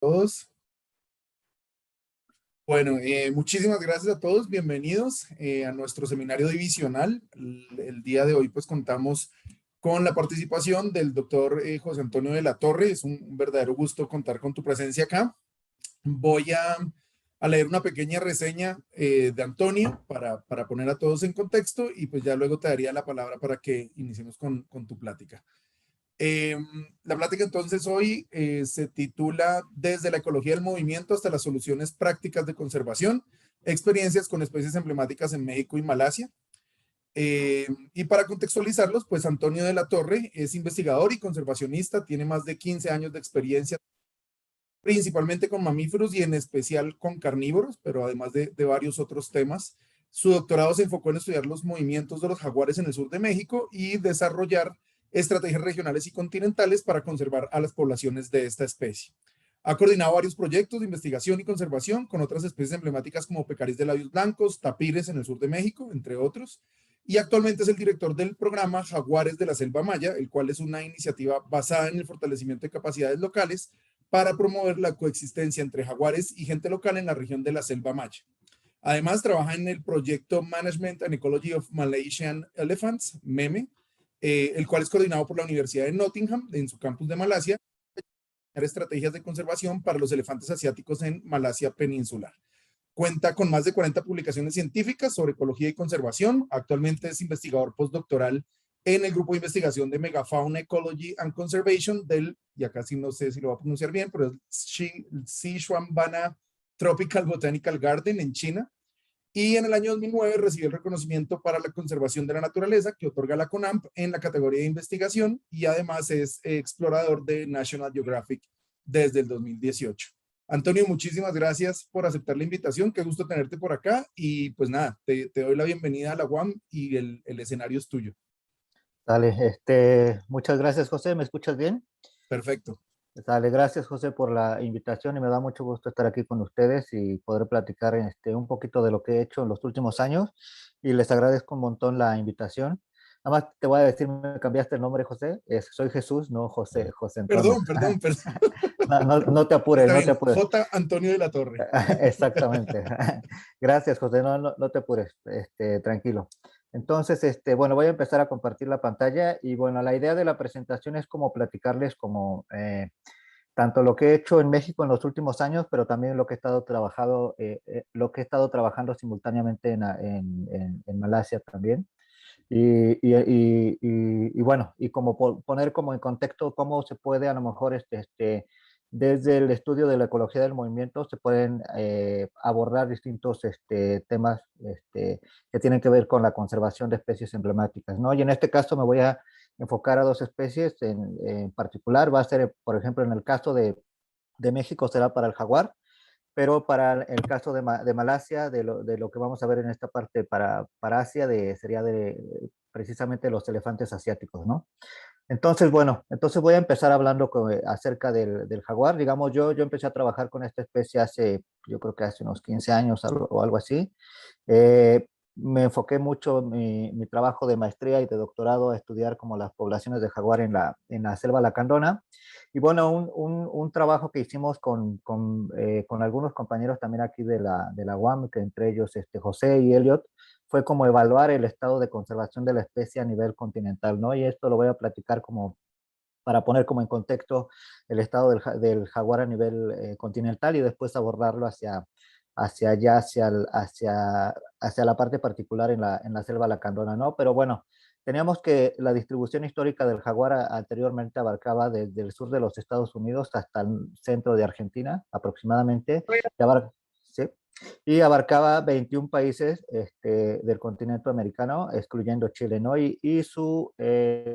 Todos. Bueno, muchísimas gracias a todos. Bienvenidos a nuestro seminario divisional. El día de hoy pues contamos con la participación del doctor José Antonio de la Torre. Es un verdadero gusto contar con tu presencia acá. Voy a leer una pequeña reseña de Antonio para poner a todos en contexto y pues ya luego te daría la palabra para que iniciemos con tu plática. Eh, la plática entonces hoy se titula Desde la ecología del movimiento hasta las soluciones prácticas de conservación, experiencias con especies emblemáticas en México y Malasia. Y para contextualizarlos, pues Antonio de la Torre es investigador y conservacionista, tiene más de 15 años de experiencia, principalmente con mamíferos y en especial con carnívoros, pero además de varios otros temas. Su doctorado se enfocó en estudiar los movimientos de los jaguares en el sur de México y desarrollar estrategias regionales y continentales para conservar a las poblaciones de esta especie. Ha coordinado varios proyectos de investigación y conservación con otras especies emblemáticas como pecaris de labios blancos, tapires en el sur de México, entre otros. Y actualmente es el director del programa Jaguares de la Selva Maya, el cual es una iniciativa basada en el fortalecimiento de capacidades locales para promover la coexistencia entre jaguares y gente local en la región de la Selva Maya. Además, trabaja en el proyecto Management and Ecology of Malaysian Elephants, MEME, el cual es coordinado por la Universidad de Nottingham en su campus de Malasia, estrategias de conservación para los elefantes asiáticos en Malasia peninsular. Cuenta con más de 40 publicaciones científicas sobre ecología y conservación. Actualmente es investigador postdoctoral en el grupo de investigación de Megafauna Ecology and Conservation del, y acá sí no sé si lo voy a pronunciar bien, pero es Sichuanbana Tropical Botanical Garden en China. Y en el año 2009 recibió el reconocimiento para la conservación de la naturaleza que otorga la CONAMP en la categoría de investigación y además es explorador de National Geographic desde el 2018. Antonio, muchísimas gracias por aceptar la invitación. Qué gusto tenerte por acá. Y pues nada, te doy la bienvenida a la UAM y el escenario es tuyo. Dale, muchas gracias, José. ¿Me escuchas bien? Perfecto. Dale, gracias, José, por la invitación y me da mucho gusto estar aquí con ustedes y poder platicar un poquito de lo que he hecho en los últimos años y les agradezco un montón la invitación. Nada más te voy a decir, me cambiaste el nombre, José. Soy Jesús, no José, José Antonio. Perdón. No te apures, Está no te bien. apures. J. Antonio de la Torre. Exactamente. Gracias, José. No te apures, tranquilo. Entonces, bueno, voy a empezar a compartir la pantalla y bueno, la idea de la presentación es como platicarles como tanto lo que he hecho en México en los últimos años, pero también lo que he estado trabajando simultáneamente en Malasia también. Y bueno, y como poner como en contexto cómo se puede a lo mejor desde el estudio de la ecología del movimiento se pueden abordar distintos temas que tienen que ver con la conservación de especies emblemáticas, ¿no? Y en este caso me voy a enfocar a dos especies en particular. Va a ser, por ejemplo, en el caso de México será para el jaguar, pero para el caso de Malasia, de lo que vamos a ver en esta parte para Asia, sería precisamente los elefantes asiáticos, ¿no? Entonces, bueno, entonces voy a empezar hablando acerca del jaguar. Digamos, yo empecé a trabajar con esta especie yo creo que hace unos 15 años o algo así. Eh, Me enfoqué mucho mi trabajo de maestría y de doctorado a estudiar como las poblaciones de jaguar en la selva lacandona. Y bueno, un trabajo que hicimos con algunos compañeros también aquí de la UAM, que entre ellos José y Elliot, fue como evaluar el estado de conservación de la especie a nivel continental, ¿no? Y esto lo voy a platicar como para poner como en contexto el estado del jaguar a nivel continental y después abordarlo hacia allá, hacia la parte particular en la selva lacandona, ¿no? Pero bueno, teníamos que la distribución histórica del jaguar anteriormente abarcaba desde el sur de los Estados Unidos hasta el centro de Argentina, aproximadamente, ¿sí? Y abarcaba 21 países del continente americano, excluyendo Chile, ¿no? Y su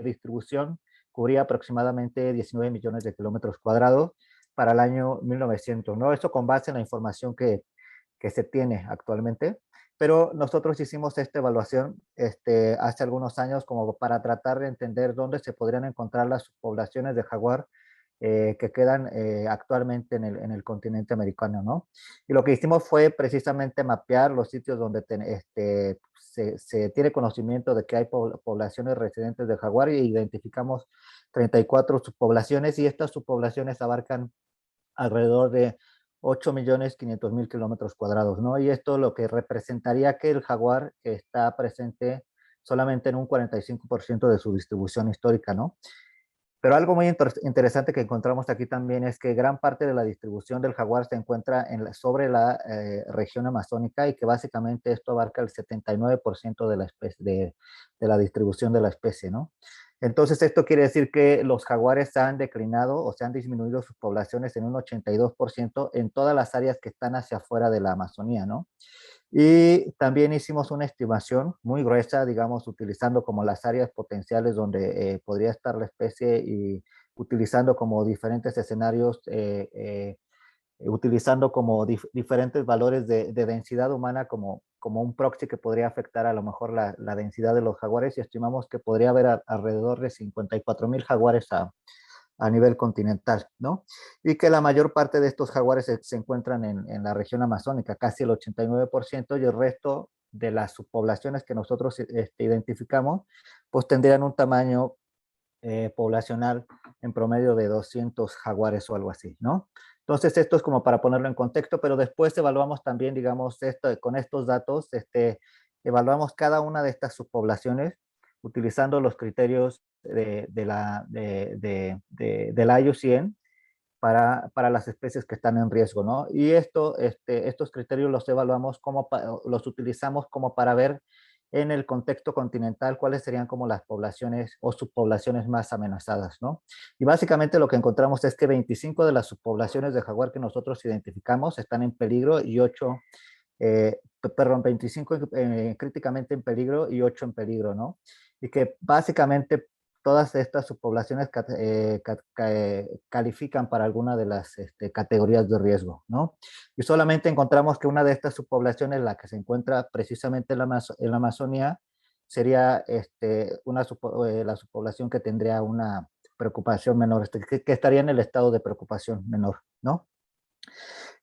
distribución cubría aproximadamente 19 millones de kilómetros cuadrados para el año 1900, ¿no? Esto con base en la información que se tiene actualmente, pero nosotros hicimos esta evaluación hace algunos años como para tratar de entender dónde se podrían encontrar las poblaciones de jaguar que quedan actualmente en el continente americano, ¿no? Y lo que hicimos fue precisamente mapear los sitios donde se tiene conocimiento de que hay poblaciones residentes de jaguar y identificamos 34 subpoblaciones y estas subpoblaciones abarcan alrededor de 8.500.000 kilómetros cuadrados, ¿no? Y esto lo que representaría que el jaguar está presente solamente en un 45% de su distribución histórica, ¿no? Pero algo muy interesante que encontramos aquí también es que gran parte de la distribución del jaguar se encuentra sobre la región amazónica, y que básicamente esto abarca el 79% de la especie, de la distribución de la especie, ¿no? Entonces esto quiere decir que los jaguares han declinado o se han disminuido sus poblaciones en un 82% en todas las áreas que están hacia afuera de la Amazonía, ¿no? Y también hicimos una estimación muy gruesa, digamos, utilizando como las áreas potenciales donde podría estar la especie, y utilizando como diferentes escenarios, utilizando como diferentes valores de densidad humana como un proxy que podría afectar a lo mejor la densidad de los jaguares, y estimamos que podría haber alrededor de 54.000 jaguares a nivel continental, ¿no? Y que la mayor parte de estos jaguares se encuentran en la región amazónica, casi el 89%, y el resto de las subpoblaciones que nosotros identificamos, pues tendrían un tamaño poblacional en promedio de 200 jaguares o algo así, ¿no? Entonces, esto es como para ponerlo en contexto, pero después evaluamos también, digamos, con estos datos, evaluamos cada una de estas subpoblaciones utilizando los criterios del IUCN para las especies que están en riesgo, ¿no? Y estos criterios los evaluamos los utilizamos como para ver en el contexto continental cuáles serían como las poblaciones o subpoblaciones más amenazadas, ¿no? Y básicamente lo que encontramos es que 25 de las subpoblaciones de jaguar que nosotros identificamos están en peligro, y 8, perdón, 25 críticamente en peligro y 8 en peligro, ¿no? Y que básicamente todas estas subpoblaciones califican para alguna de las categorías de riesgo, ¿no? Y solamente encontramos que una de estas subpoblaciones, la que se encuentra precisamente en la Amazonía, sería la subpoblación que tendría una preocupación menor, que estaría en el estado de preocupación menor, ¿no?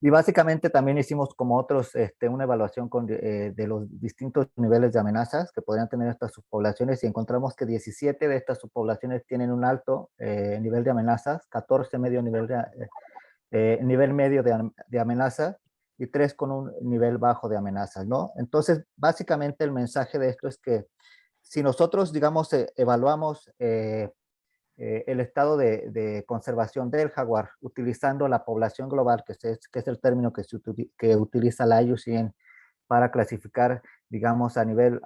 Y básicamente también hicimos como una evaluación de los distintos niveles de amenazas que podrían tener estas subpoblaciones, y encontramos que 17 de estas subpoblaciones tienen un alto nivel de amenazas, 14 nivel medio de amenaza, y 3 con un nivel bajo de amenazas, ¿no? Entonces, básicamente el mensaje de esto es que si nosotros, digamos, evaluamos el estado de conservación del jaguar, utilizando la población global, que es el término que utiliza la IUCN para clasificar, digamos, a nivel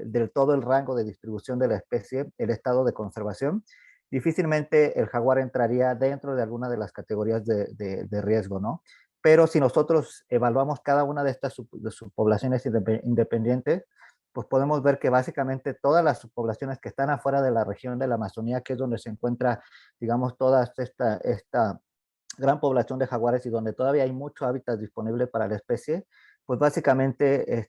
del todo el rango de distribución de la especie, el estado de conservación. Difícilmente el jaguar entraría dentro de alguna de las categorías de riesgo, ¿no? Pero si nosotros evaluamos cada una de estas subpoblaciones independientes, pues podemos ver que básicamente todas las subpoblaciones que están afuera de la región de la Amazonía, que es donde se encuentra, digamos, toda esta gran población de jaguares, y donde todavía hay mucho hábitat disponible para la especie, pues básicamente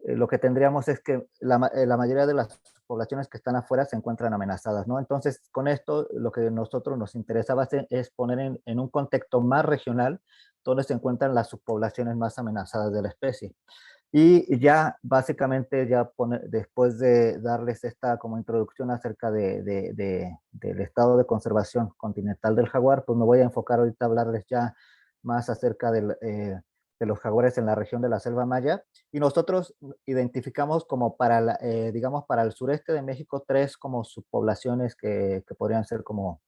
lo que tendríamos es que la mayoría de las poblaciones que están afuera se encuentran amenazadas, ¿no? Entonces, con esto, lo que a nosotros nos interesaba es poner en un contexto más regional donde se encuentran las subpoblaciones más amenazadas de la especie. Y ya básicamente, después de darles esta como introducción acerca del estado de conservación continental del jaguar, pues me voy a enfocar ahorita a hablarles ya más acerca de los jaguares en la región de la Selva Maya. Y nosotros identificamos como digamos, para el sureste de México, 3 como subpoblaciones que podrían ser como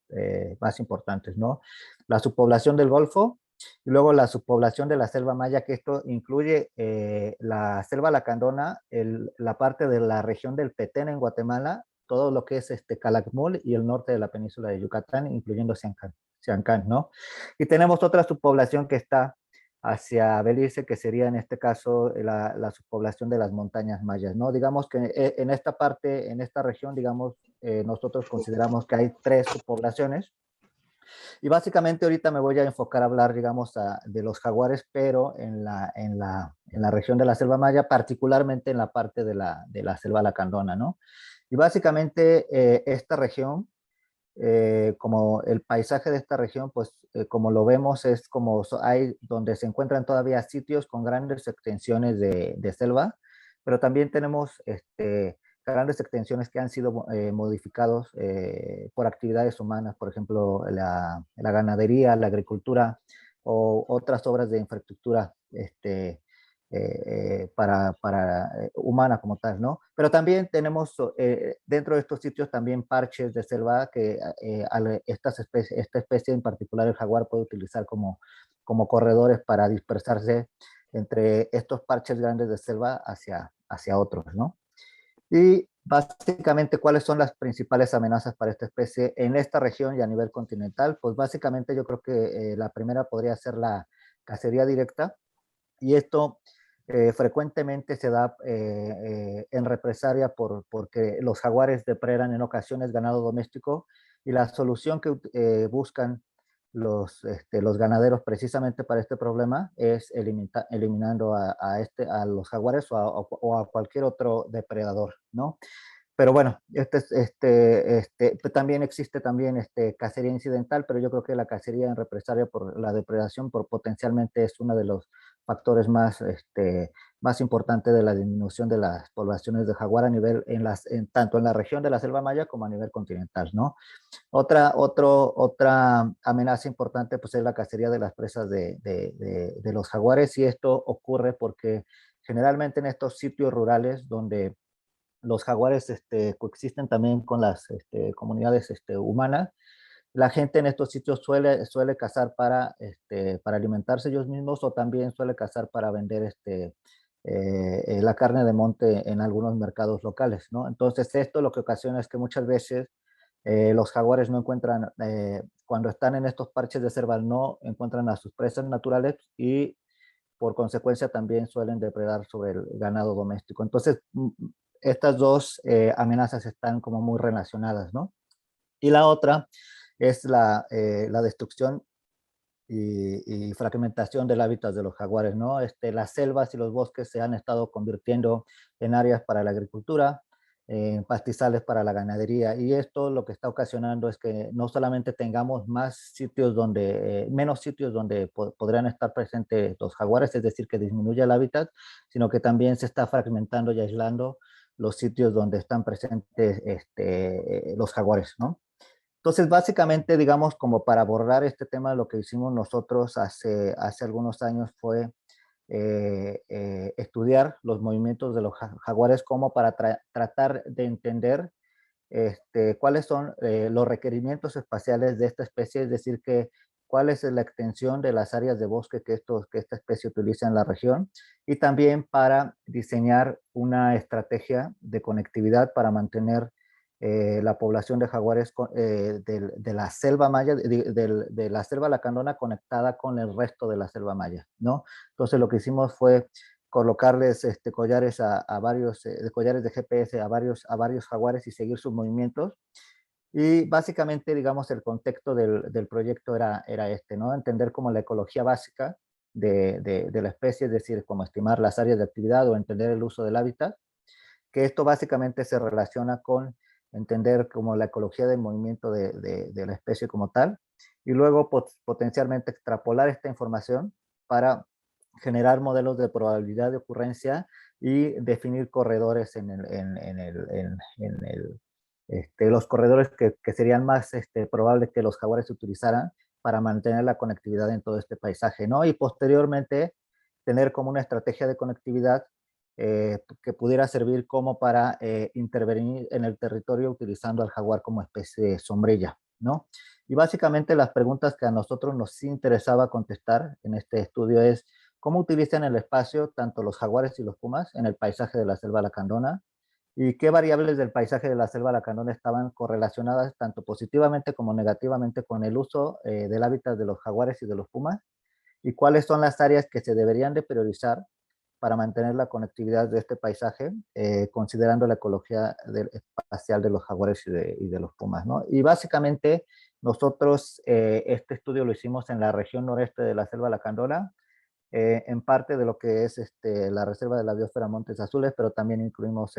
más importantes, ¿no? La subpoblación del Golfo, y luego la subpoblación de la selva maya, que esto incluye la selva lacandona, la parte de la región del Petén en Guatemala, todo lo que es Calakmul y el norte de la península de Yucatán, incluyendo Siancán, ¿no? Y tenemos otra subpoblación que está hacia Belice, que sería en este caso la subpoblación de las montañas mayas, ¿no? Digamos que en esta parte, en esta región, digamos, nosotros consideramos que hay 3 subpoblaciones. Y básicamente ahorita me voy a enfocar a hablar, digamos, de los jaguares, pero en la región de la selva maya, particularmente en la parte de la selva lacandona, ¿no? Y básicamente esta región, como el paisaje de esta región, pues como lo vemos, es como hay donde se encuentran todavía sitios con grandes extensiones de selva, pero también tenemos grandes extensiones que han sido modificados por actividades humanas, por ejemplo, la ganadería, la agricultura o otras obras de infraestructura humana como tal, ¿no? Pero también tenemos dentro de estos sitios también parches de selva que esta especie en particular, el jaguar, puede utilizar como corredores para dispersarse entre estos parches grandes de selva hacia otros, ¿no? Y básicamente, ¿cuáles son las principales amenazas para esta especie en esta región y a nivel continental? Pues básicamente yo creo que la primera podría ser la cacería directa, y esto frecuentemente se da en represalia porque los jaguares depredan en ocasiones ganado doméstico, y la solución que buscan los ganaderos precisamente para este problema es eliminando a los jaguares o a cualquier otro depredador, ¿no? Pero bueno, también existe también cacería incidental, pero yo creo que la cacería en represalia por la depredación potencialmente es uno de los factores más importantes de la disminución de las poblaciones de jaguar a nivel, tanto en la región de la selva maya como a nivel continental, ¿no? Otra amenaza importante pues es la cacería de las presas de los jaguares, y esto ocurre porque generalmente en estos sitios rurales donde los jaguares coexisten también con las comunidades humanas, la gente en estos sitios suele cazar para alimentarse ellos mismos, o también suele cazar para vender la carne de monte en algunos mercados locales, ¿no? Entonces esto lo que ocasiona es que muchas veces los jaguares no encuentran, cuando están en estos parches de selva, no encuentran a sus presas naturales, y por consecuencia también suelen depredar sobre el ganado doméstico. Entonces, estas dos amenazas están como muy relacionadas, ¿no? Y la otra es la destrucción y fragmentación del hábitat de los jaguares, ¿no? Las selvas y los bosques se han estado convirtiendo en áreas para la agricultura, en pastizales para la ganadería, y esto lo que está ocasionando es que no solamente tengamos menos sitios donde podrían estar presentes los jaguares, es decir, que disminuya el hábitat, sino que también se está fragmentando y aislando los sitios donde están presentes los jaguares, ¿no? Entonces, básicamente, digamos, como para abordar este tema, lo que hicimos nosotros hace algunos años fue estudiar los movimientos de los jaguares, como para tratar de entender cuáles son los requerimientos espaciales de esta especie, es decir, cuál es la extensión de las áreas de bosque que esta especie utiliza en la región, y también para diseñar una estrategia de conectividad para mantener la población de jaguares de la selva maya, de la selva lacandona, conectada con el resto de la selva maya, ¿no? Entonces lo que hicimos fue colocarles collares collares de GPS a varios jaguares y seguir sus movimientos. Y básicamente, digamos, el contexto del proyecto era ¿no? Entender como la ecología básica de la especie, es decir, como estimar las áreas de actividad o entender el uso del hábitat, que esto básicamente se relaciona con entender como la ecología del movimiento de la especie como tal, y luego potencialmente extrapolar esta información para generar modelos de probabilidad de ocurrencia y definir corredores los corredores que serían más probables que los jaguares utilizaran para mantener la conectividad en todo este paisaje, ¿no? Y posteriormente tener como una estrategia de conectividad que pudiera servir como para intervenir en el territorio utilizando al jaguar como especie de sombrilla, ¿no? Y básicamente las preguntas que a nosotros nos interesaba contestar en este estudio es: ¿cómo utilizan el espacio tanto los jaguares y los pumas en el paisaje de la selva lacandona? ¿Y qué variables del paisaje de la selva lacandona estaban correlacionadas tanto positivamente como negativamente con el uso del hábitat de los jaguares y de los pumas? ¿Y cuáles son las áreas que se deberían de priorizar para mantener la conectividad de este paisaje, considerando la ecología espacial de los jaguares y de los pumas, ¿no? Y básicamente nosotros este estudio lo hicimos en la región noreste de la selva lacandona, en parte de lo que es la reserva de la biosfera Montes Azules, pero también incluimos,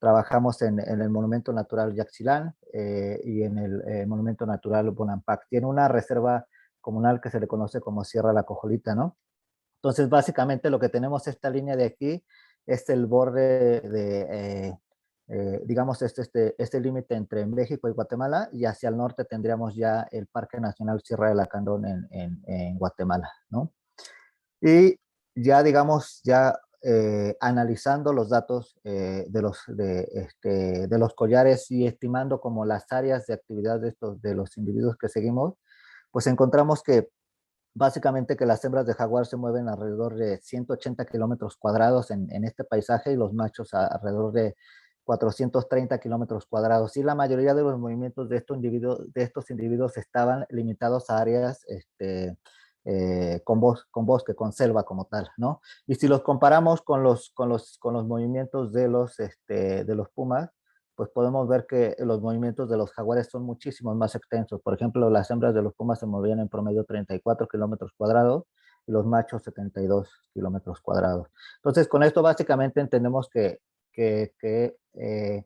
trabajamos en el Monumento Natural Yaxchilán y en el Monumento Natural Bonampak. Tiene una reserva comunal que se le conoce como Sierra La Cojolita, ¿no? Entonces, básicamente lo que tenemos esta línea de aquí es el borde digamos, este límite entre México y Guatemala, y hacia el norte tendríamos ya el Parque Nacional Sierra de Lacandón en Guatemala, ¿no? Y ya, digamos, ya analizando los datos de los collares y estimando como las áreas de actividad de los individuos que seguimos, pues encontramos que básicamente que las hembras de jaguar se mueven alrededor de 180 kilómetros cuadrados en este paisaje y los machos alrededor de 430 kilómetros cuadrados. Y la mayoría de los movimientos de estos individuos estaban limitados a áreas con bosque, con selva como tal, ¿no? Y si los comparamos con los movimientos de los pumas, pues podemos ver que los movimientos de los jaguares son muchísimos más extensos. Por ejemplo, las hembras de los pumas se movían en promedio 34 kilómetros cuadrados y los machos 72 kilómetros cuadrados. Entonces, con esto básicamente entendemos que, que, eh,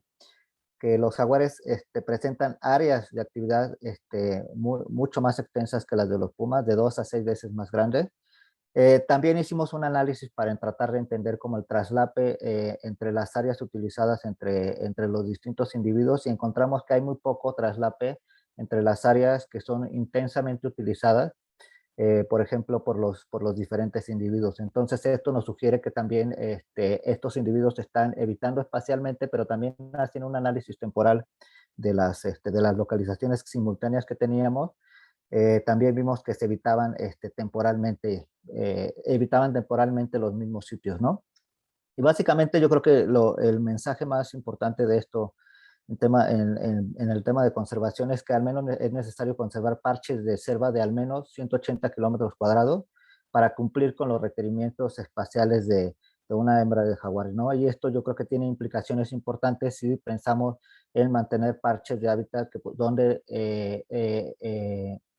que los jaguares presentan áreas de actividad mucho más extensas que las de los pumas, de 2 a 6 veces más grandes. También hicimos un análisis para tratar de entender cómo el traslape entre las áreas utilizadas entre los distintos individuos y encontramos que hay muy poco traslape entre las áreas que son intensamente utilizadas, por ejemplo, por los diferentes individuos. Entonces, esto nos sugiere que también estos individuos están evitando espacialmente, pero también haciendo un análisis temporal de las localizaciones simultáneas que teníamos. También vimos que se evitaban temporalmente los mismos sitios, ¿no? Y básicamente yo creo que el mensaje más importante de esto en el tema de conservación es que al menos es necesario conservar parches de selva de al menos 180 kilómetros cuadrados para cumplir con los requerimientos espaciales de una hembra de jaguar, ¿no? Y esto yo creo que tiene implicaciones importantes si pensamos en mantener parches de hábitat donde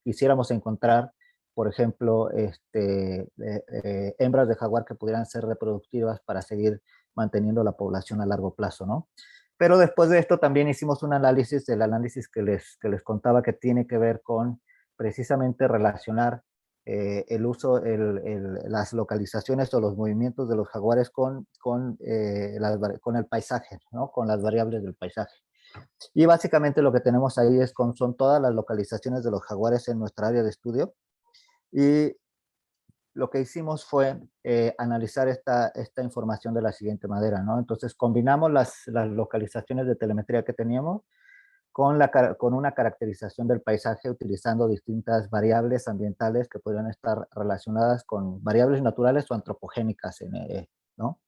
quisiéramos encontrar, por ejemplo, hembras de jaguar que pudieran ser reproductivas para seguir manteniendo la población a largo plazo, ¿no? Pero después de esto también hicimos un análisis, el análisis que les contaba que tiene que ver con precisamente relacionar el uso, las localizaciones o los movimientos de los jaguares con el paisaje, ¿no? Con las variables del paisaje. Y básicamente lo que tenemos ahí son todas las localizaciones de los jaguares en nuestra área de estudio. Y lo que hicimos fue analizar esta información de la siguiente manera, ¿no? Entonces combinamos las localizaciones de telemetría que teníamos con una caracterización del paisaje utilizando distintas variables ambientales que podrían estar relacionadas con variables naturales o antropogénicas, ¿no?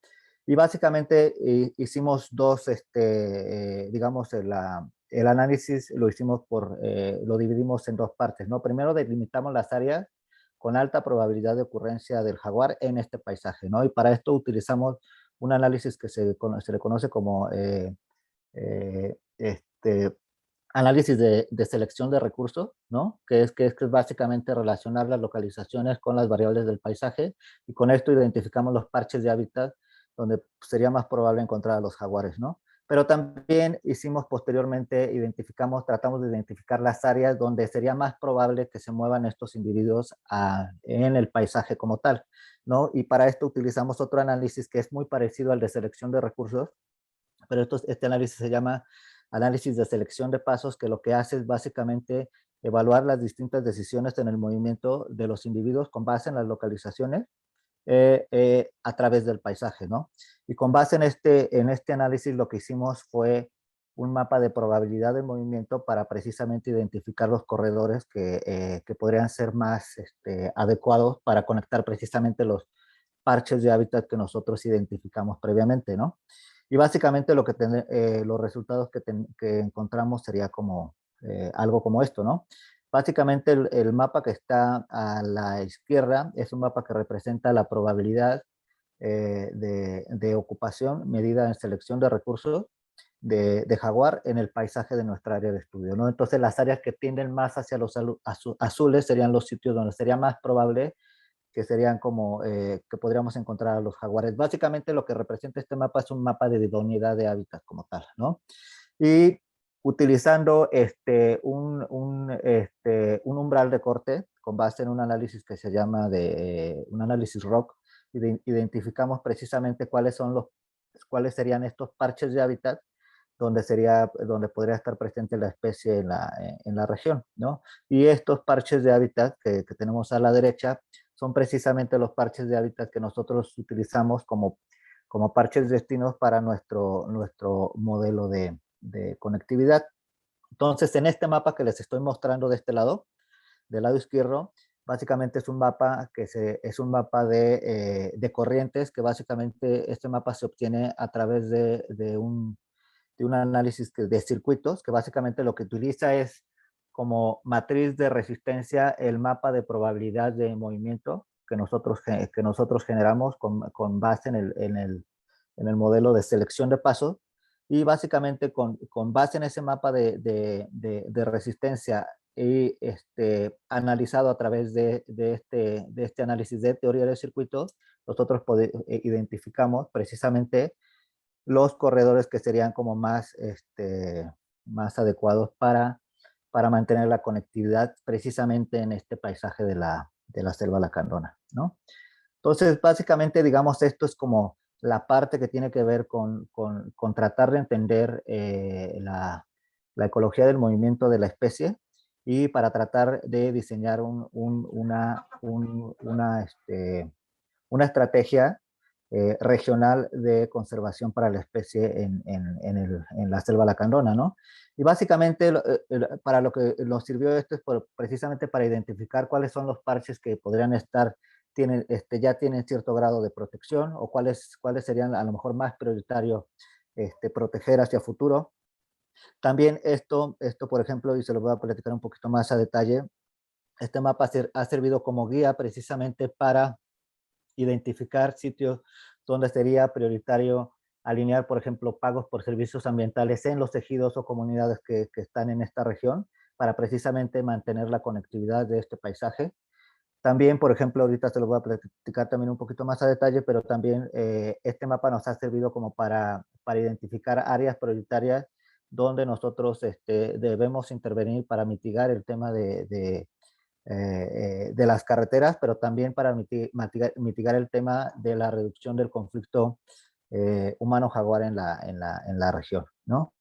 Y básicamente hicimos digamos, el análisis lo dividimos en dos partes, ¿no? Primero delimitamos las áreas con alta probabilidad de ocurrencia del jaguar en este paisaje, ¿no? Y para esto utilizamos un análisis que se le conoce como eh, este, análisis de selección de recursos, ¿no? Que es básicamente relacionar las localizaciones con las variables del paisaje y con esto identificamos los parches de hábitat donde sería más probable encontrar a los jaguares, ¿no? Pero también hicimos posteriormente, tratamos de identificar las áreas donde sería más probable que se muevan estos individuos en el paisaje como tal, ¿no? Y para esto utilizamos otro análisis que es muy parecido al de selección de recursos, pero este análisis se llama análisis de selección de pasos, que lo que hace es básicamente evaluar las distintas decisiones en el movimiento de los individuos con base en las localizaciones a través del paisaje, ¿no? Y con base en este análisis lo que hicimos fue un mapa de probabilidad de movimiento para precisamente identificar los corredores que podrían ser más adecuados para conectar precisamente los parches de hábitat que nosotros identificamos previamente, ¿no? Y básicamente los resultados que encontramos sería como algo como esto, ¿no? Básicamente el mapa que está a la izquierda es un mapa que representa la probabilidad de ocupación medida en selección de recursos de jaguar en el paisaje de nuestra área de estudio, ¿no? Entonces las áreas que tienden más hacia los azules serían los sitios donde sería más probable que serían como que podríamos encontrar a los jaguares. Básicamente lo que representa este mapa es un mapa de idoneidad de hábitat como tal, ¿no? Y utilizando un umbral de corte con base en un análisis que se llama un análisis ROC, identificamos precisamente cuáles son cuáles serían estos parches de hábitat donde podría estar presente la especie en la región, ¿no? Y estos parches de hábitat que tenemos a la derecha son precisamente los parches de hábitat que nosotros utilizamos como parches destinos para nuestro modelo de conectividad. Entonces, en este mapa que les estoy mostrando de este lado, del lado izquierdo, básicamente es un mapa es un mapa de corrientes, que básicamente este mapa se obtiene a través de un análisis de circuitos, que básicamente lo que utiliza es como matriz de resistencia el mapa de probabilidad de movimiento que nosotros generamos con base en el modelo de selección de pasos. Y básicamente con base en ese mapa de resistencia y analizado a través de este análisis de teoría de circuitos, nosotros identificamos precisamente los corredores que serían como más adecuados para mantener la conectividad precisamente en este paisaje de la selva lacandona, ¿no? Entonces, básicamente, digamos, esto es como la parte que tiene que ver con tratar de entender la ecología del movimiento de la especie y para tratar de diseñar una estrategia regional de conservación para la especie en la selva lacandona, ¿no? Y básicamente para lo que nos sirvió esto es precisamente para identificar cuáles son los parches que podrían estar, ya tienen cierto grado de protección o cuáles serían a lo mejor más prioritarios proteger hacia futuro. También esto, por ejemplo, y se lo voy a platicar un poquito más a detalle, este mapa ha servido como guía precisamente para identificar sitios donde sería prioritario alinear, por ejemplo, pagos por servicios ambientales en los ejidos o comunidades que están en esta región para precisamente mantener la conectividad de este paisaje. También, por ejemplo, ahorita se lo voy a platicar también un poquito más a detalle, pero también este mapa nos ha servido como para identificar áreas prioritarias donde nosotros debemos intervenir para mitigar el tema de las carreteras, pero también para mitigar el tema de la reducción del conflicto humano-jaguar en la región, ¿no?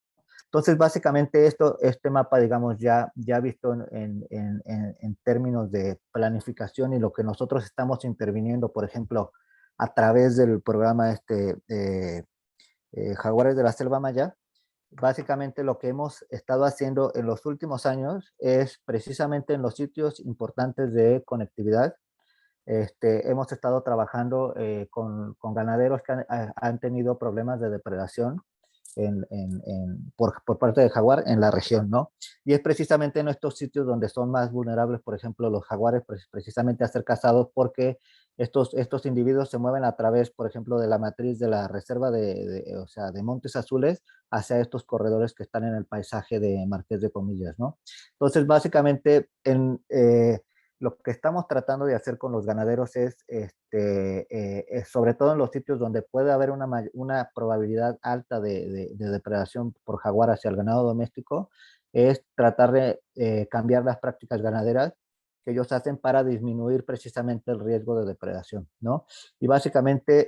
Entonces, básicamente este mapa, digamos, ya visto en términos de planificación y lo que nosotros estamos interviniendo, por ejemplo, a través del programa Jaguares de la Selva Maya, básicamente lo que hemos estado haciendo en los últimos años es precisamente en los sitios importantes de conectividad. Hemos estado trabajando con ganaderos que han tenido problemas de depredación por parte de jaguar en la región, ¿no? Y es precisamente en estos sitios donde son más vulnerables, por ejemplo, los jaguares, precisamente a ser cazados porque estos individuos se mueven a través, por ejemplo, de la matriz de la reserva o sea, de Montes Azules hacia estos corredores que están en el paisaje de Marqués de Comillas, ¿no? Entonces, básicamente, lo que estamos tratando de hacer con los ganaderos es, sobre todo en los sitios donde puede haber una probabilidad alta de depredación por jaguar hacia el ganado doméstico, es tratar de cambiar las prácticas ganaderas que ellos hacen para disminuir precisamente el riesgo de depredación, ¿no? Y básicamente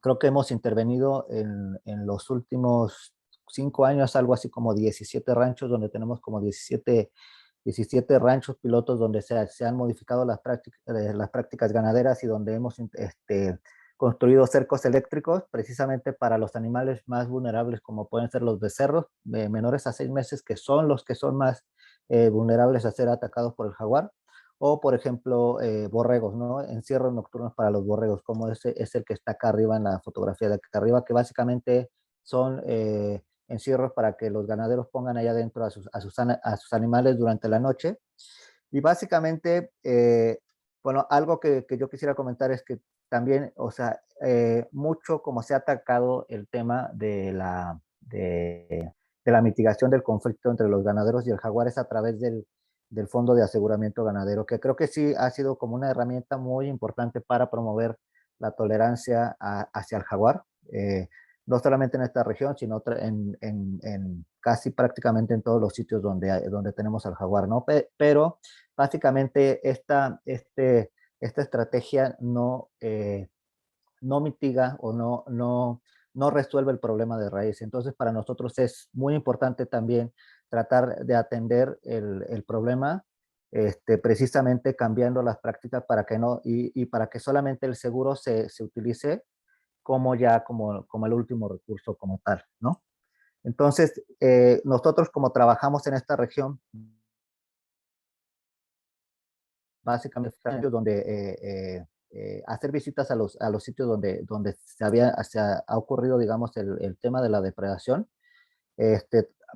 creo que hemos intervenido en los últimos 5 años, algo así como 17 ranchos, donde tenemos como 17 ranchos pilotos donde se han modificado las prácticas ganaderas y donde hemos construido cercos eléctricos precisamente para los animales más vulnerables como pueden ser los becerros menores a 6 meses, que son los que son más vulnerables a ser atacados por el jaguar, o por ejemplo borregos, ¿no? Encierros nocturnos para los borregos, como ese es el que está acá arriba en la fotografía de acá arriba, que básicamente son encierros para que los ganaderos pongan allá adentro a sus animales durante la noche. Y básicamente, bueno, algo que yo quisiera comentar es que también, o sea, mucho como se ha atacado el tema de la mitigación del conflicto entre los ganaderos y el jaguar es a través del Fondo de Aseguramiento Ganadero, que creo que sí ha sido como una herramienta muy importante para promover la tolerancia hacia el jaguar. No solamente en esta región, sino en casi prácticamente en todos los sitios donde tenemos al jaguar, ¿no? Pero básicamente esta estrategia no mitiga o no no resuelve el problema de raíz. Entonces, para nosotros es muy importante también tratar de atender el problema, precisamente cambiando las prácticas para que no, y para que solamente el seguro se utilice como ya como el último recurso como tal, ¿no? Entonces, nosotros como trabajamos en esta región, básicamente donde hacer visitas a los sitios donde se ha ocurrido, digamos, el tema de la depredación.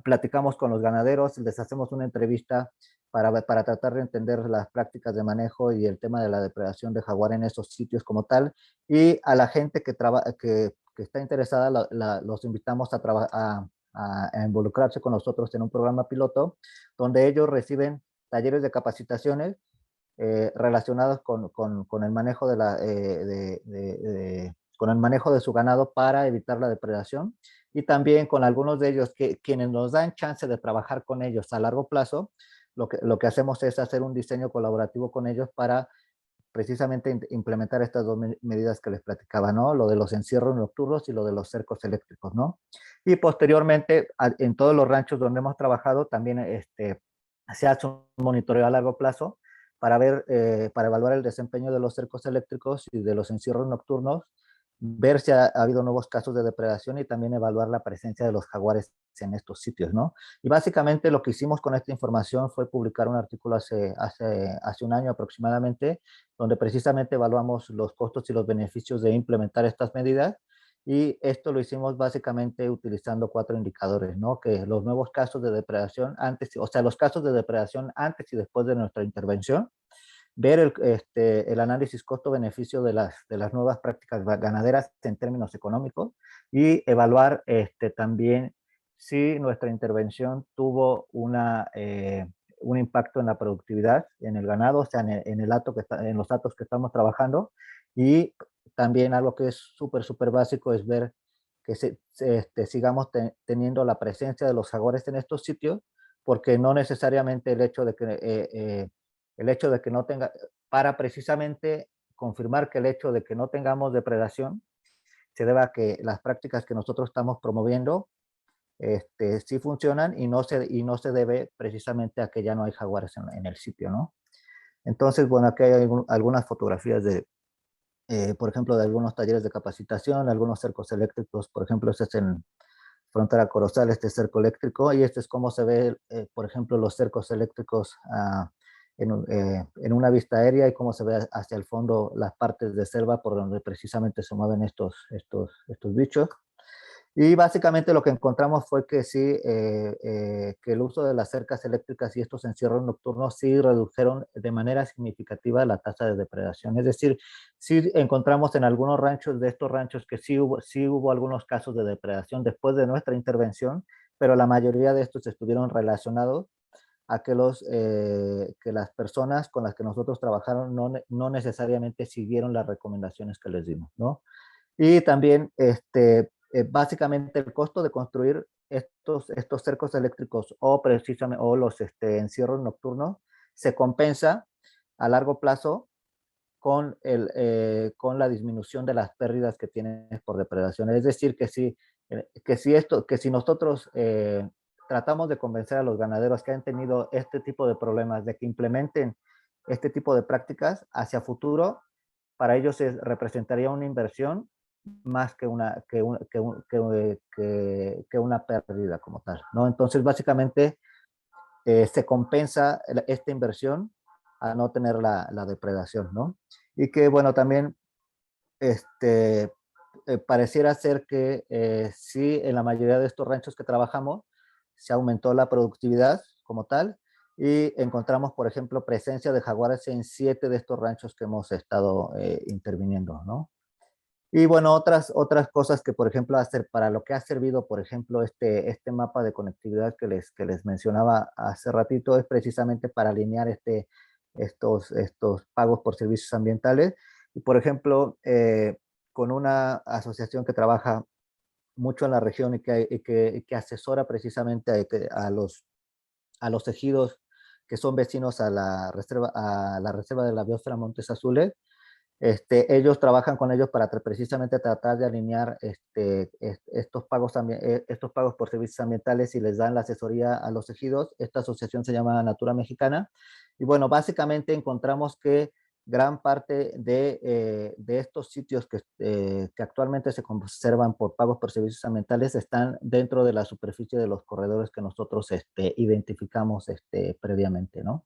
Platicamos con los ganaderos, les hacemos una entrevista para tratar de entender las prácticas de manejo y el tema de la depredación de jaguar en esos sitios como tal. Y a la gente que está interesada, los invitamos a involucrarse con nosotros en un programa piloto, donde ellos reciben talleres de capacitaciones relacionados con el manejo con el manejo de su ganado para evitar la depredación, y también con algunos de ellos quienes nos dan chance de trabajar con ellos a largo plazo. Lo que hacemos es hacer un diseño colaborativo con ellos para precisamente implementar estas dos medidas que les platicaba, ¿no? Lo de los encierros nocturnos y lo de los cercos eléctricos, ¿no? Y posteriormente, en todos los ranchos donde hemos trabajado, también se hace un monitoreo a largo plazo para ver, para evaluar el desempeño de los cercos eléctricos y de los encierros nocturnos, ver si ha habido nuevos casos de depredación y también evaluar la presencia de los jaguares en estos sitios, ¿no? Y básicamente lo que hicimos con esta información fue publicar un artículo hace un año aproximadamente, donde precisamente evaluamos los costos y los beneficios de implementar estas medidas. Y esto lo hicimos básicamente utilizando 4 indicadores, ¿no? Que los nuevos casos de depredación antes, o sea, los casos de depredación antes y después de nuestra intervención, ver el análisis costo-beneficio de las nuevas prácticas ganaderas en términos económicos, y evaluar también si nuestra intervención tuvo un impacto en la productividad, en el ganado, o sea, en los datos que estamos trabajando. Y también algo que es súper básico es ver que sigamos teniendo la presencia de los jaguares en estos sitios, porque no necesariamente el hecho de que no tenga, para precisamente confirmar que el hecho de que no tengamos depredación se deba a que las prácticas que nosotros estamos promoviendo sí funcionan, y no se debe precisamente a que ya no hay jaguares en el sitio, ¿no? Entonces, bueno, aquí hay algunas fotografías por ejemplo, de algunos talleres de capacitación, algunos cercos eléctricos. Por ejemplo, este es en Frontera Corozal, este cerco eléctrico, y este es cómo se ve, por ejemplo, los cercos eléctricos en una vista aérea, y cómo se ve hacia el fondo las partes de selva por donde precisamente se mueven estos bichos. Y básicamente lo que encontramos fue que sí, que el uso de las cercas eléctricas y estos encierros nocturnos sí redujeron de manera significativa la tasa de depredación. Es decir, sí encontramos en algunos ranchos, de estos ranchos, que sí hubo algunos casos de depredación después de nuestra intervención, pero la mayoría de estos estuvieron relacionados a que las personas con las que nosotros trabajaron no necesariamente siguieron las recomendaciones que les dimos, ¿no? Y también, básicamente, el costo de construir estos cercos eléctricos, o los encierros nocturnos, se compensa a largo plazo con la disminución de las pérdidas que tienes por depredación. Es decir, que si nosotros tratamos de convencer a los ganaderos que han tenido este tipo de problemas de que implementen este tipo de prácticas hacia futuro, para ellos representaría una inversión más que una pérdida como tal, ¿no? Entonces, básicamente, se compensa esta inversión a no tener la depredación, ¿no? Y que, bueno, también pareciera ser que sí, en la mayoría de estos ranchos que trabajamos, se aumentó la productividad como tal, y encontramos, por ejemplo, presencia de jaguares en 7 de estos ranchos que hemos estado interviniendo, ¿no? Y bueno, otras cosas que, por ejemplo, para lo que ha servido, por ejemplo, este mapa de conectividad que les mencionaba hace ratito, es precisamente para alinear estos pagos por servicios ambientales. Y, por ejemplo, con una asociación que trabaja mucho en la región, y que asesora precisamente a los ejidos que son vecinos a la reserva de la biosfera Montes Azules, Ellos trabajan con ellos para precisamente tratar de alinear estos pagos por servicios ambientales y les dan la asesoría a los ejidos. Esta asociación se llama Natura Mexicana. Y bueno, básicamente encontramos que gran parte de estos sitios que actualmente se conservan por pagos por servicios ambientales están dentro de la superficie de los corredores que nosotros identificamos previamente, ¿no?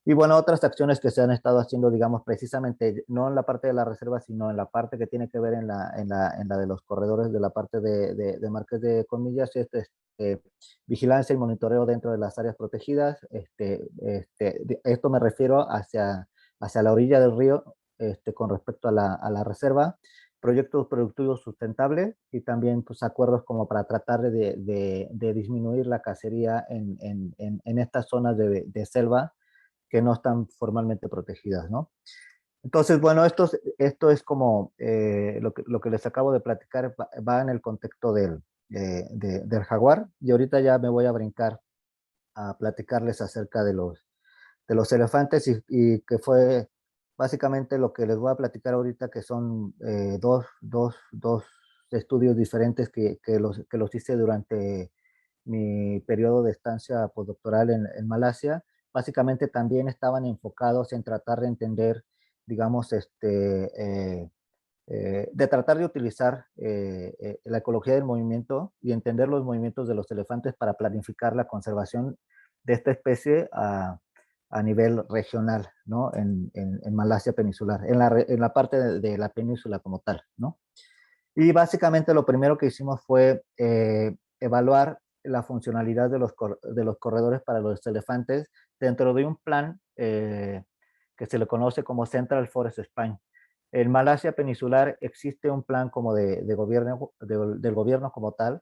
Y bueno, otras acciones que se han estado haciendo, digamos, precisamente, no en la parte de la reserva, sino en la parte que tiene que ver en la de los corredores, de la parte de Marqués de Comillas, es vigilancia y monitoreo dentro de las áreas protegidas. Esto me refiero hacia la orilla del río, con respecto a la reserva, proyectos productivos sustentables y también pues, acuerdos como para tratar de disminuir la cacería en estas zonas de selva que no están formalmente protegidas, ¿no? Entonces, bueno, esto es como lo que les acabo de platicar va en el contexto del jaguar, y ahorita ya me voy a brincar a platicarles acerca de los elefantes y que fue básicamente lo que les voy a platicar ahorita, que son dos estudios diferentes que los hice durante mi periodo de estancia postdoctoral en Malasia. Básicamente también estaban enfocados en tratar de entender, digamos, de tratar de utilizar la ecología del movimiento y entender los movimientos de los elefantes para planificar la conservación de esta especie a nivel regional, ¿no? En Malasia peninsular, en la parte de la península como tal, ¿no? Y básicamente lo primero que hicimos fue evaluar la funcionalidad de los corredores para los elefantes dentro de un plan que se le conoce como Central Forest Spine. En Malasia peninsular existe un plan como de gobierno, del gobierno como tal,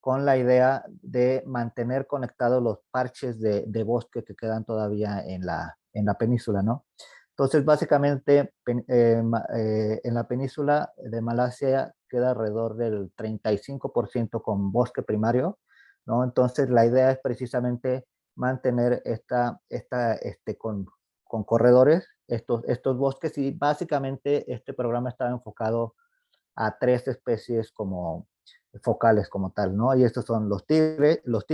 con la idea de mantener conectados los parches de bosque que quedan todavía en la península, ¿no? Entonces, básicamente, en la península de Malasia queda alrededor del 35% con bosque primario, ¿no? Entonces, la idea es precisamente mantener con corredores estos bosques, y básicamente este programa estaba enfocado a 3 especies como focales como tal, ¿no? Y estos son los tigres, los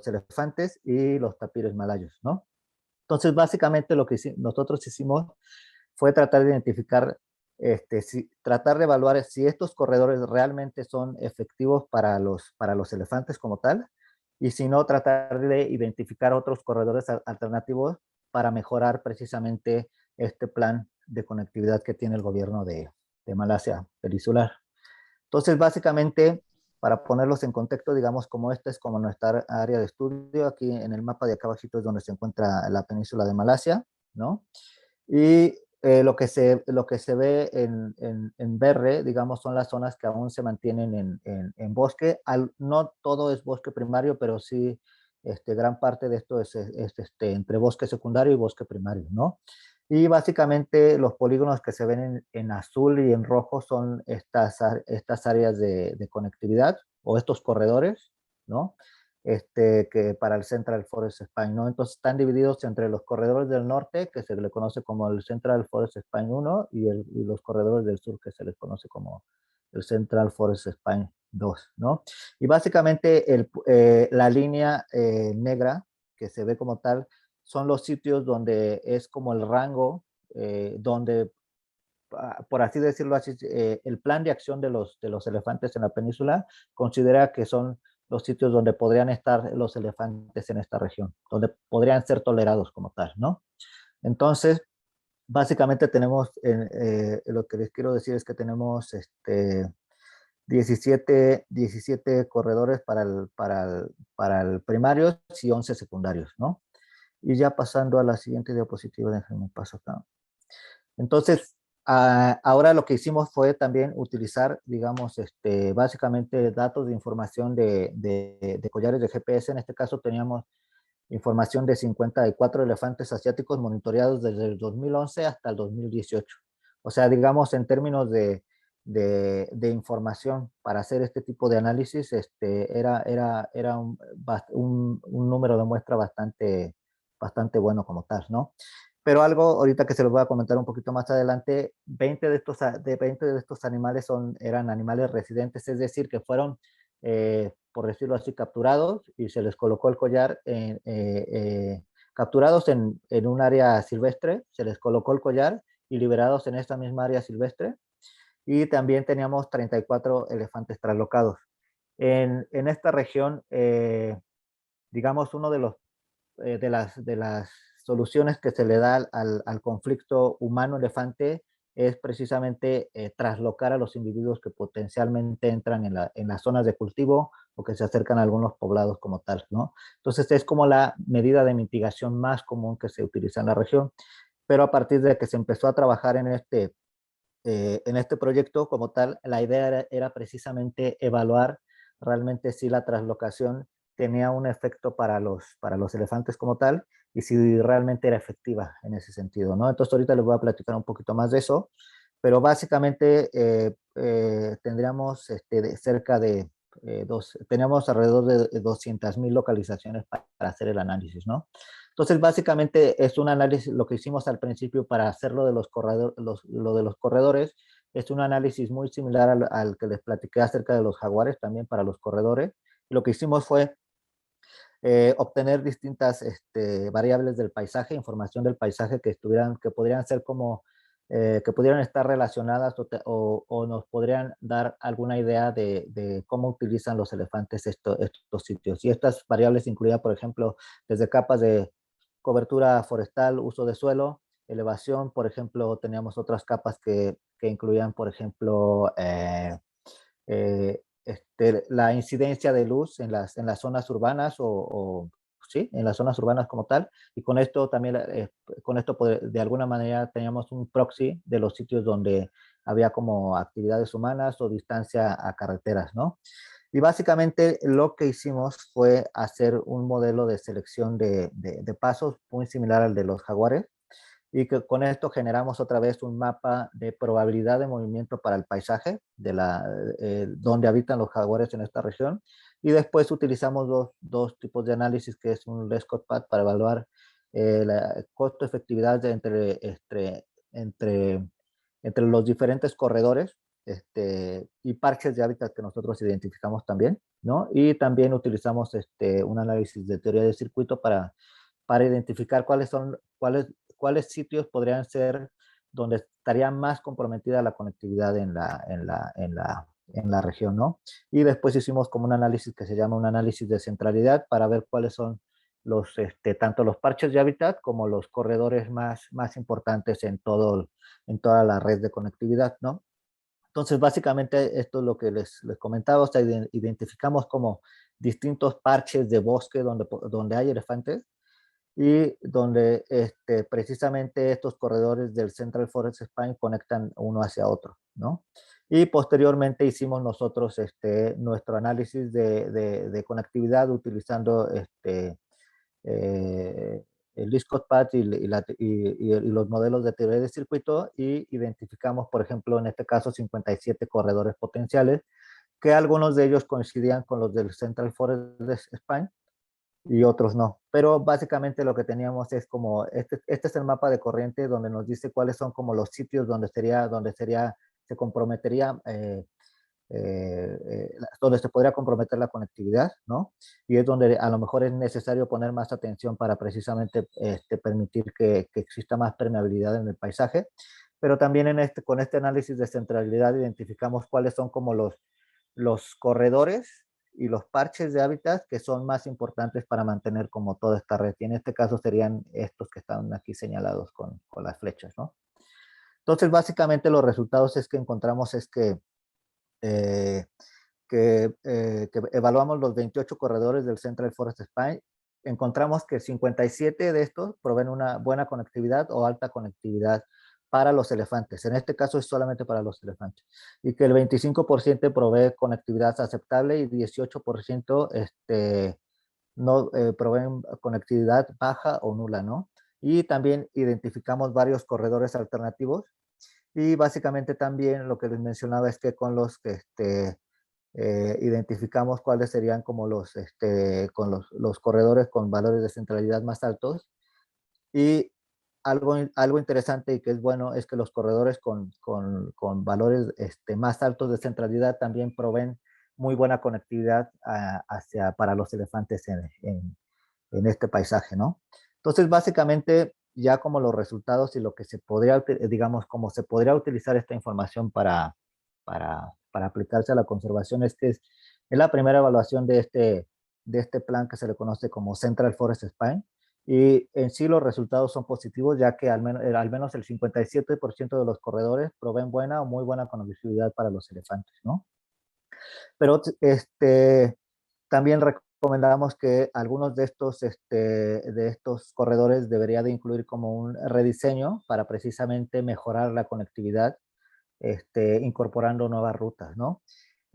elefantes y los tapires malayos, ¿no? Entonces, básicamente lo que nosotros hicimos fue tratar de identificar, tratar de evaluar si estos corredores realmente son efectivos para los elefantes como tal, y si no, tratar de identificar otros corredores alternativos para mejorar precisamente este plan de conectividad que tiene el gobierno de Malasia peninsular. Entonces, básicamente, para ponerlos en contexto, digamos, como esta es como nuestra área de estudio, aquí en el mapa de acá abajito es donde se encuentra la península de Malasia, ¿no? Y lo que se ve en verde, digamos, son las zonas que aún se mantienen en bosque. No todo es bosque primario, pero sí gran parte de esto es entre bosque secundario y bosque primario, ¿no? Y básicamente los polígonos que se ven en azul y en rojo son estas áreas de conectividad o estos corredores, ¿no? Que para el Central Forest Spine, ¿no? Entonces están divididos entre los corredores del norte, que se le conoce como el Central Forest Spine 1, y los corredores del sur, que se les conoce como el Central Forest Spine 2, ¿no? Y básicamente la línea negra que se ve como tal son los sitios donde es como el rango, donde, por así decirlo así, el plan de acción de los elefantes en la península considera que son los sitios donde podrían estar los elefantes en esta región, donde podrían ser tolerados como tal, ¿no? Entonces, básicamente tenemos, lo que les quiero decir es que tenemos 17 corredores para el primarios y 11 secundarios, ¿no? Y ya pasando a la siguiente diapositiva, déjenme paso acá. Entonces, ahora lo que hicimos fue también utilizar, digamos, básicamente datos de información de collares de GPS. En este caso teníamos información de 54 elefantes asiáticos monitoreados desde el 2011 hasta el 2018. O sea, digamos, en términos de información para hacer este tipo de análisis, era un número de muestra bastante bueno como tal, ¿no? Pero algo ahorita que se los voy a comentar un poquito más adelante, 20 de estos animales eran animales residentes, es decir, que fueron, por decirlo así, capturados y se les colocó el collar, capturados en un área silvestre, se les colocó el collar y liberados en esta misma área silvestre. Y también teníamos 34 elefantes traslocados. En esta región, digamos, uno de las soluciones que se le da al conflicto humano-elefante es precisamente traslocar a los individuos que potencialmente entran en las zonas de cultivo o que se acercan a algunos poblados como tal, ¿no? Entonces es como la medida de mitigación más común que se utiliza en la región, pero a partir de que se empezó a trabajar en este proyecto como tal, la idea era precisamente evaluar realmente si la translocación tenía un efecto para los elefantes como tal y si realmente era efectiva en ese sentido, ¿no? Entonces ahorita les voy a platicar un poquito más de eso, pero básicamente tendríamos cerca de teníamos alrededor de 200,000 localizaciones para hacer el análisis, ¿no? Entonces, básicamente es un análisis, lo que hicimos al principio para hacer lo de lo de los corredores, es un análisis muy similar al que les platiqué acerca de los jaguares, también para los corredores. Lo que hicimos fue obtener distintas variables del paisaje, información del paisaje que podrían ser como, que pudieran estar relacionadas o nos podrían dar alguna idea de cómo utilizan los elefantes estos sitios. Y estas variables incluían, por ejemplo, desde capas de cobertura forestal, uso de suelo, elevación, por ejemplo, teníamos otras capas que incluían, por ejemplo, la incidencia de luz en las zonas urbanas sí, en las zonas urbanas como tal, y con esto también, con esto de alguna manera teníamos un proxy de los sitios donde había como actividades humanas o distancia a carreteras, ¿no? Y básicamente lo que hicimos fue hacer un modelo de selección de pasos muy similar al de los jaguares, y que con esto generamos otra vez un mapa de probabilidad de movimiento para el paisaje donde habitan los jaguares en esta región. Y después utilizamos dos tipos de análisis, que es un Lescott Path para evaluar la costo-efectividad entre, entre los diferentes corredores y parches de hábitat que nosotros identificamos también, ¿no? Y también utilizamos un análisis de teoría de circuito para identificar cuáles sitios podrían ser donde estaría más comprometida la conectividad en la región, ¿no? Y después hicimos como un análisis que se llama un análisis de centralidad para ver cuáles son tanto los parches de hábitat como los corredores más importantes en toda la red de conectividad, ¿no? Entonces, básicamente, esto es lo que les comentaba, o sea, identificamos como distintos parches de bosque donde hay elefantes y donde precisamente estos corredores del Central Forest Spine conectan uno hacia otro, ¿no? Y posteriormente hicimos nosotros nuestro análisis de conectividad utilizando eh, el Discord Path y los modelos de teoría de circuito y identificamos, por ejemplo, en este caso 57 corredores potenciales, que algunos de ellos coincidían con los del Central Forest Spine y otros no. Pero básicamente lo que teníamos es como, este es el mapa de corriente donde nos dice cuáles son como los sitios se comprometería, donde se podría comprometer la conectividad, ¿no? Y es donde a lo mejor es necesario poner más atención para precisamente permitir que exista más permeabilidad en el paisaje. Pero también con este análisis de centralidad identificamos cuáles son como los corredores y los parches de hábitat que son más importantes para mantener como toda esta red. Y en este caso serían estos que están aquí señalados con las flechas, ¿no? Entonces, básicamente los resultados es que encontramos es eh, que evaluamos los 28 corredores del Central Forest Spine, encontramos que 57 de estos proveen una buena conectividad o alta conectividad para los elefantes. En este caso es solamente para los elefantes. Y que el 25% provee conectividad aceptable y 18% no proveen conectividad baja o nula, ¿no? Y también identificamos varios corredores alternativos y básicamente también lo que les mencionaba es que con los que identificamos cuáles serían como los corredores con valores de centralidad más altos y algo interesante y que es bueno es que los corredores con valores más altos de centralidad también proveen muy buena conectividad para los elefantes en este paisaje, ¿no? Entonces, básicamente, ya como los resultados y lo que se podría, digamos, cómo se podría utilizar esta información para aplicarse a la conservación es la primera evaluación de este plan que se le conoce como Central Forest Spine. Y en sí los resultados son positivos, ya que al menos el 57% de los corredores proveen buena o muy buena conectividad para los elefantes, ¿no? Pero también recomendamos que algunos de estos corredores debería de incluir como un rediseño para precisamente mejorar la conectividad, incorporando nuevas rutas, ¿no?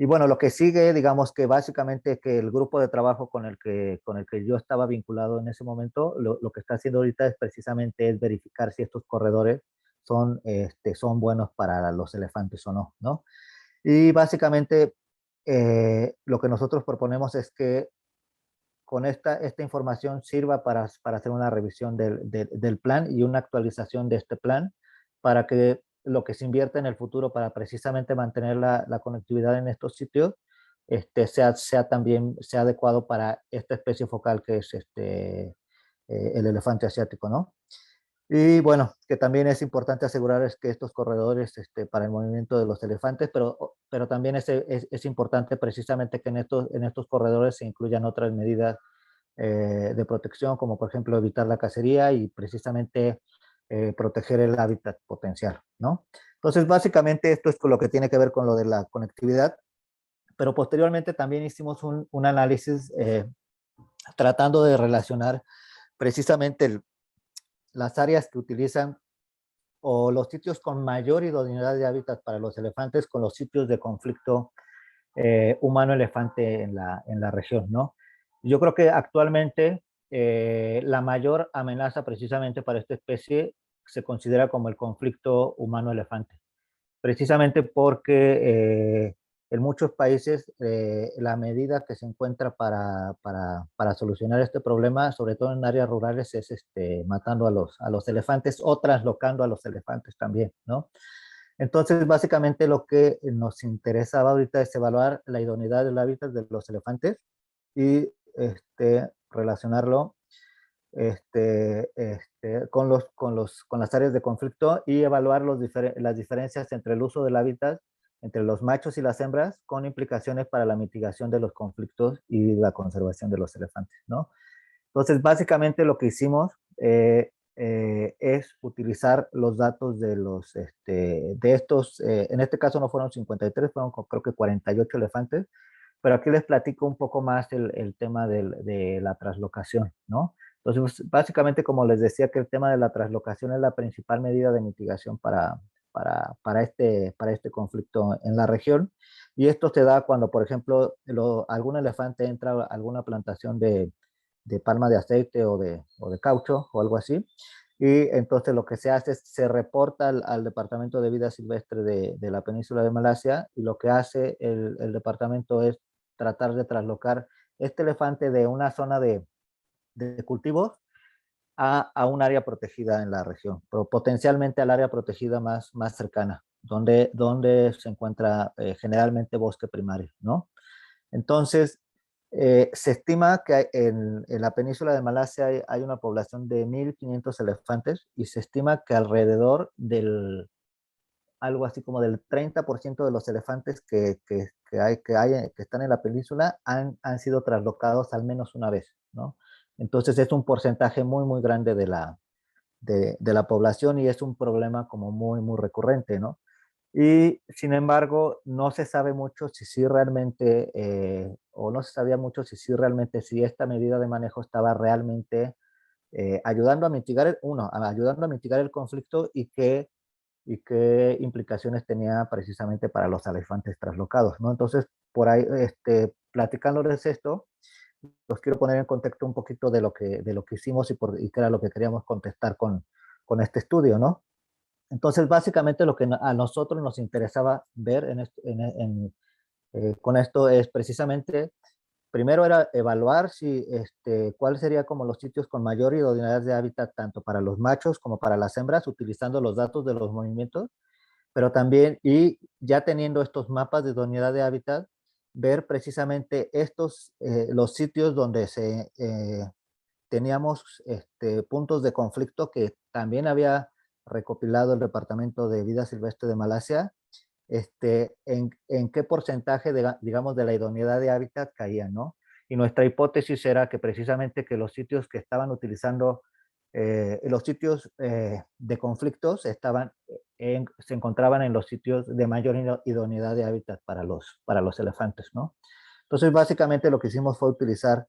Y bueno, lo que sigue, digamos que básicamente que el grupo de trabajo con el que yo estaba vinculado en ese momento, lo que está haciendo ahorita es precisamente es verificar si estos corredores son buenos para los elefantes o no, ¿no? Y básicamente lo que nosotros proponemos es que con esta información sirva para hacer una revisión del plan y una actualización de este plan para que lo que se invierta en el futuro para precisamente mantener la conectividad en estos sitios sea adecuado para esta especie focal que es el elefante asiático, ¿no? Y bueno, que también es importante asegurar es que estos corredores para el movimiento de los elefantes, pero también es importante precisamente que en estos corredores se incluyan otras medidas de protección, como por ejemplo evitar la cacería y precisamente proteger el hábitat potencial, ¿no? Entonces, básicamente esto es con lo que tiene que ver con lo de la conectividad, pero posteriormente también hicimos un análisis tratando de relacionar precisamente las áreas que utilizan o los sitios con mayor idoneidad de hábitat para los elefantes con los sitios de conflicto humano-elefante en la región, ¿no? Yo creo que actualmente la mayor amenaza precisamente para esta especie se considera como el conflicto humano-elefante, precisamente porque en muchos países la medida que se encuentra para solucionar este problema, sobre todo en áreas rurales, es matando a los elefantes o traslocando a los elefantes también, ¿no? Entonces, básicamente lo que nos interesaba ahorita es evaluar la idoneidad del hábitat de los elefantes y relacionarlo con las áreas de conflicto y evaluar las diferencias entre el uso del hábitat entre los machos y las hembras con implicaciones para la mitigación de los conflictos y la conservación de los elefantes, ¿no? Entonces, básicamente lo que hicimos es utilizar los datos de estos, en este caso no fueron 53, fueron creo que 48 elefantes, pero aquí les platico un poco más el tema de la traslocación, ¿no? Entonces, básicamente, como les decía, que el tema de la traslocación es la principal medida de mitigación para este conflicto en la región. Y esto se da cuando, por ejemplo, algún elefante entra a alguna plantación de palma de aceite o de caucho o algo así. Y entonces lo que se hace es se reporta al Departamento de Vida Silvestre de la península de Malasia y lo que hace el departamento es tratar de traslocar este elefante de una zona de cultivos a un área protegida en la región, pero potencialmente al área protegida más cercana, donde se encuentra generalmente bosque primario, ¿no? Entonces, se estima que en la península de Malasia hay una población de 1.500 elefantes y se estima que alrededor algo así como del 30% de los elefantes que están en la península han sido traslocados al menos una vez, ¿no? Entonces es un porcentaje muy grande de la población y es un problema como muy recurrente, ¿no? Y sin embargo, no se sabe mucho si sí realmente, o no se sabía mucho si sí realmente, si esta medida de manejo estaba realmente ayudando a mitigar, ayudando a mitigar el conflicto y qué implicaciones tenía precisamente para los elefantes traslocados, ¿no? Entonces, por ahí, platicándoles esto, los quiero poner en contexto un poquito de lo que hicimos y qué era lo que queríamos contestar con este estudio, ¿no? Entonces, básicamente lo que a nosotros nos interesaba ver con esto es precisamente primero era evaluar si, cuál sería como los sitios con mayor idoneidad de hábitat tanto para los machos como para las hembras, utilizando los datos de los movimientos, pero también, y ya teniendo estos mapas de idoneidad de hábitat, ver precisamente estos, los sitios donde teníamos puntos de conflicto que también había recopilado el Departamento de Vida Silvestre de Malasia, en qué porcentaje, digamos, de la idoneidad de hábitat caían, ¿no? Y nuestra hipótesis era que precisamente que los sitios que estaban utilizando, los sitios de conflictos se encontraban en los sitios de mayor idoneidad de hábitat para los elefantes, ¿no? Entonces, básicamente lo que hicimos fue utilizar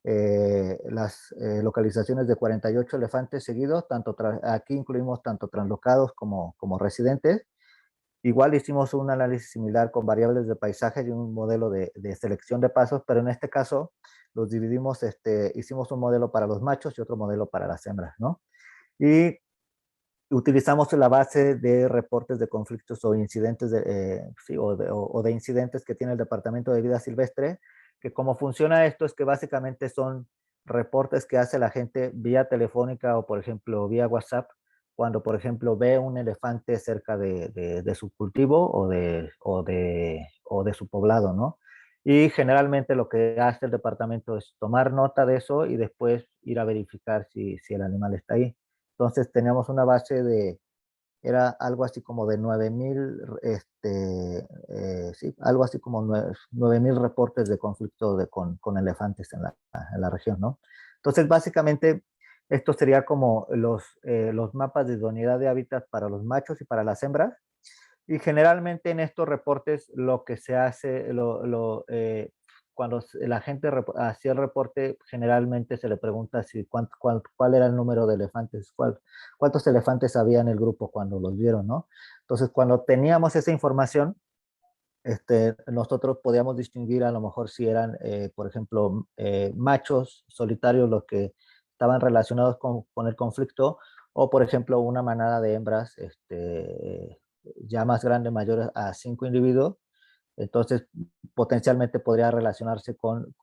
las localizaciones de 48 elefantes seguidos, aquí incluimos tanto translocados como residentes. Igual hicimos un análisis similar con variables de paisaje y un modelo de selección de pasos, pero en este caso los dividimos, hicimos un modelo para los machos y otro modelo para las hembras, ¿no? Y utilizamos la base de reportes de conflictos o incidentes, sí, o de incidentes que tiene el Departamento de Vida Silvestre, que como funciona esto es que básicamente son reportes que hace la gente vía telefónica o, por ejemplo, vía WhatsApp, cuando, por ejemplo, ve un elefante cerca de su cultivo o de su poblado, ¿no? Y generalmente lo que hace el departamento es tomar nota de eso y después ir a verificar si el animal está ahí. Entonces teníamos una base era algo así como de 9,000, sí, algo así como 9,000 reportes de conflicto con elefantes en la región, ¿no? Entonces, básicamente, esto sería como los mapas de idoneidad de hábitat para los machos y para las hembras. Y generalmente en estos reportes lo que se hace, cuando la gente hacía el reporte, generalmente se le pregunta si cuál era el número de elefantes, cuántos elefantes había en el grupo cuando los vieron, ¿no? Entonces, cuando teníamos esa información, nosotros podíamos distinguir a lo mejor si eran, por ejemplo, machos solitarios los que estaban relacionados con el conflicto, o por ejemplo una manada de hembras ya más grande, mayor a 5 individuos, entonces potencialmente podría relacionarse con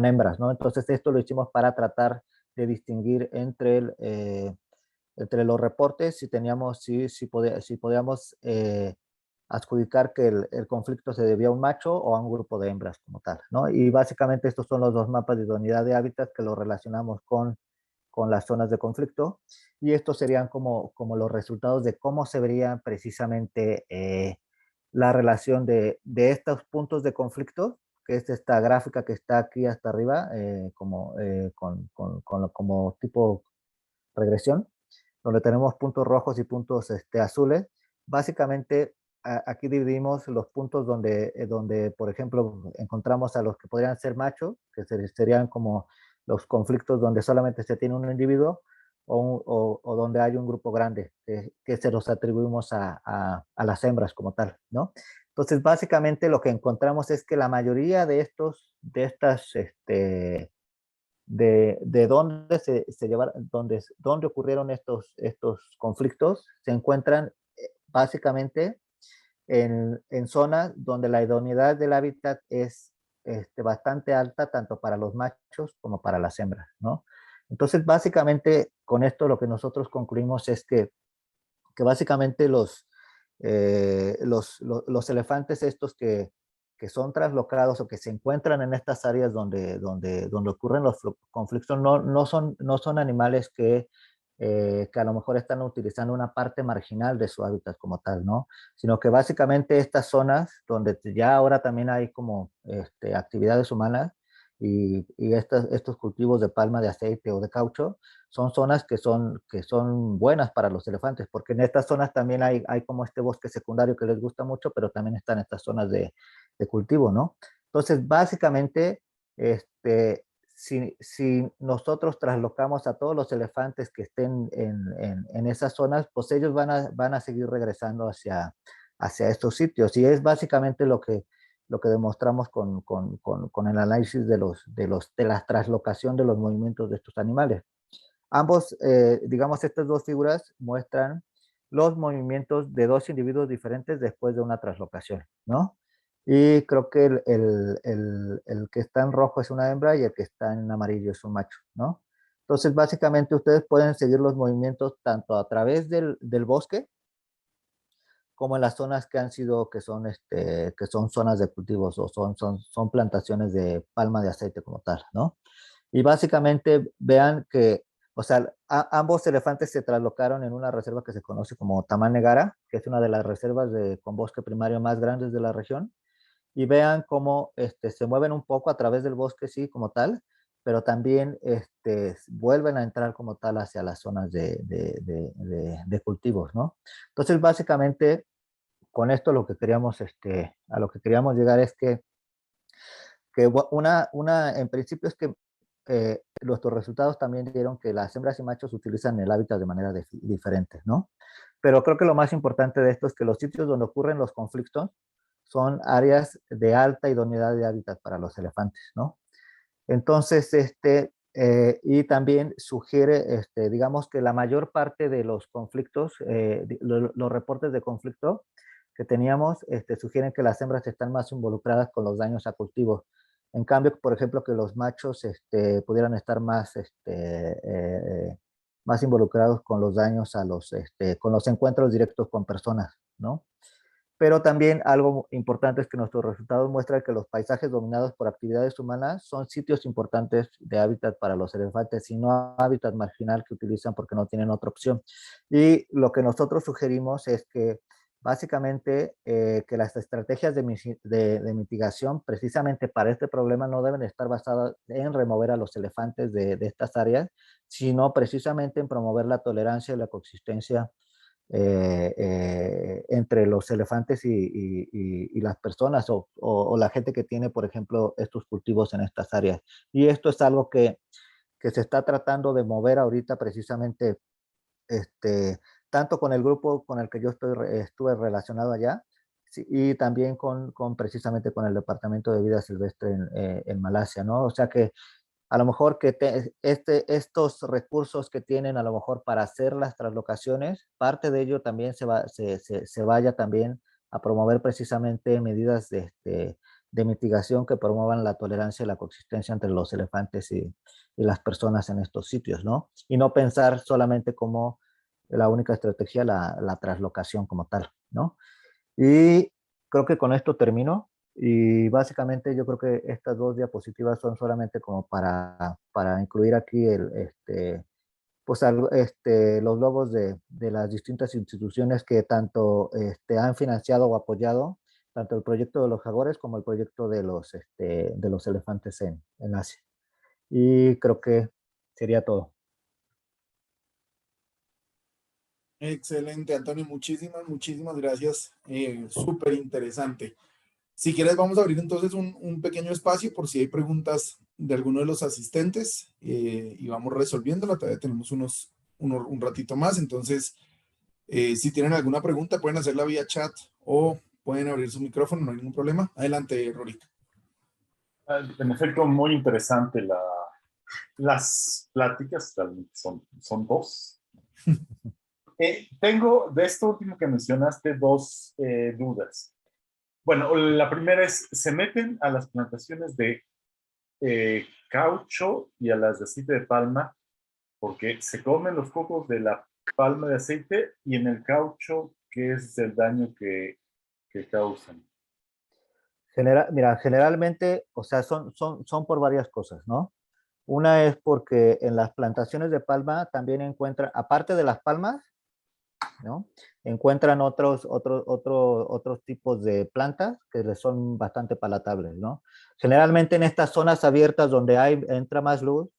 hembras, ¿no? Entonces esto lo hicimos para tratar de distinguir entre los reportes, si podíamos adjudicar que el conflicto se debía a un macho o a un grupo de hembras como tal, ¿no? Y básicamente estos son los dos mapas de idoneidad de hábitat que lo relacionamos con las zonas de conflicto, y estos serían como los resultados de cómo se vería precisamente la relación de estos puntos de conflicto, que es esta gráfica que está aquí hasta arriba, como tipo regresión, donde tenemos puntos rojos y puntos azules. Básicamente, aquí dividimos los puntos donde, por ejemplo, encontramos a los que podrían ser machos, que serían como los conflictos donde solamente se tiene un individuo, o donde hay un grupo grande, que se los atribuimos a las hembras como tal, ¿no? Entonces, básicamente lo que encontramos es que la mayoría de estas de dónde se llevaron, dónde ocurrieron estos conflictos, se encuentran básicamente en zonas donde la idoneidad del hábitat es bastante alta, tanto para los machos como para las hembras, ¿no? Entonces, básicamente, con esto lo que nosotros concluimos es que básicamente los elefantes estos que son traslocados o que se encuentran en estas áreas donde ocurren los conflictos no son animales que a lo mejor están utilizando una parte marginal de su hábitat como tal, ¿no? Sino que básicamente estas zonas donde ya ahora también hay como actividades humanas y estos cultivos de palma de aceite o de caucho, son zonas que son buenas para los elefantes, porque en estas zonas también hay como este bosque secundario que les gusta mucho, pero también están estas zonas de cultivo, ¿no? Entonces, básicamente, si nosotros traslocamos a todos los elefantes que estén en esas zonas, pues ellos van a seguir regresando hacia estos sitios. Y es básicamente lo que demostramos con el análisis de la traslocación de los movimientos de estos animales. Ambos, digamos, estas dos figuras muestran los movimientos de dos individuos diferentes después de una traslocación, ¿no? Y creo que el que está en rojo es una hembra y el que está en amarillo es un macho, ¿no? Entonces, básicamente ustedes pueden seguir los movimientos tanto a través del bosque como en las zonas que han sido, que son zonas de cultivos o son plantaciones de palma de aceite como tal, ¿no? Y básicamente vean que, o sea, ambos elefantes se traslocaron en una reserva que se conoce como Tamán Negara, que es una de las reservas con bosque primario más grandes de la región, y vean cómo se mueven un poco a través del bosque, sí, como tal, pero también vuelven a entrar como tal hacia las zonas de cultivos, ¿no? Entonces, básicamente, con esto lo que queríamos, a lo que queríamos llegar es que en principio es que nuestros resultados también dieron que las hembras y machos utilizan el hábitat de manera diferente, ¿no? Pero creo que lo más importante de esto es que los sitios donde ocurren los conflictos son áreas de alta idoneidad de hábitat para los elefantes, ¿no? Entonces, y también sugiere, digamos que la mayor parte de los conflictos, los reportes de conflicto que teníamos, sugieren que las hembras están más involucradas con los daños a cultivos. En cambio, por ejemplo, que los machos pudieran estar más involucrados con los daños con los encuentros directos con personas, ¿no? Pero también algo importante es que nuestros resultados muestran que los paisajes dominados por actividades humanas son sitios importantes de hábitat para los elefantes y no hábitat marginal que utilizan porque no tienen otra opción. Y lo que nosotros sugerimos es que básicamente que las estrategias de mitigación precisamente para este problema no deben estar basadas en remover a los elefantes de estas áreas, sino precisamente en promover la tolerancia y la coexistencia entre los elefantes y las personas o la gente que tiene, por ejemplo, estos cultivos en estas áreas. Y esto es algo que se está tratando de mover ahorita precisamente, tanto con el grupo con el que yo estuve relacionado allá, sí, y también precisamente con el Departamento de Vida Silvestre en Malasia, ¿no? O sea que a lo mejor que estos recursos que tienen a lo mejor para hacer las translocaciones, parte de ello también se vaya también a promover precisamente medidas de mitigación que promuevan la tolerancia y la coexistencia entre los elefantes y las personas en estos sitios, ¿no? Y no pensar solamente como la única estrategia, la translocación como tal, ¿no? Y creo que con esto termino. Y básicamente yo creo que estas dos diapositivas son solamente como para incluir aquí los logos de las distintas instituciones que tanto han financiado o apoyado tanto el proyecto de los jaguares como el proyecto de los elefantes en Asia. Y creo que sería todo. Excelente, Antonio. Muchísimas gracias. Súper interesante. Si quieres, vamos a abrir entonces un pequeño espacio por si hay preguntas de alguno de los asistentes y vamos resolviéndolo. Todavía tenemos un ratito más. Entonces, si tienen alguna pregunta, pueden hacerla vía chat o pueden abrir su micrófono, no hay ningún problema. Adelante, Rorita. En efecto, muy interesante las pláticas, realmente son dos. Tengo de esto último que mencionaste dos dudas. Bueno, la primera es, ¿se meten a las plantaciones de caucho y a las de aceite de palma porque se comen los cocos de la palma de aceite y en el caucho, qué es el daño que causan? Mira, generalmente, o sea, son por varias cosas, ¿no? Una es porque en las plantaciones de palma también encuentran, aparte de las palmas, ¿no? Encuentran otros tipos de plantas que les son bastante palatables, ¿no? Generalmente en estas zonas abiertas donde entra más luz,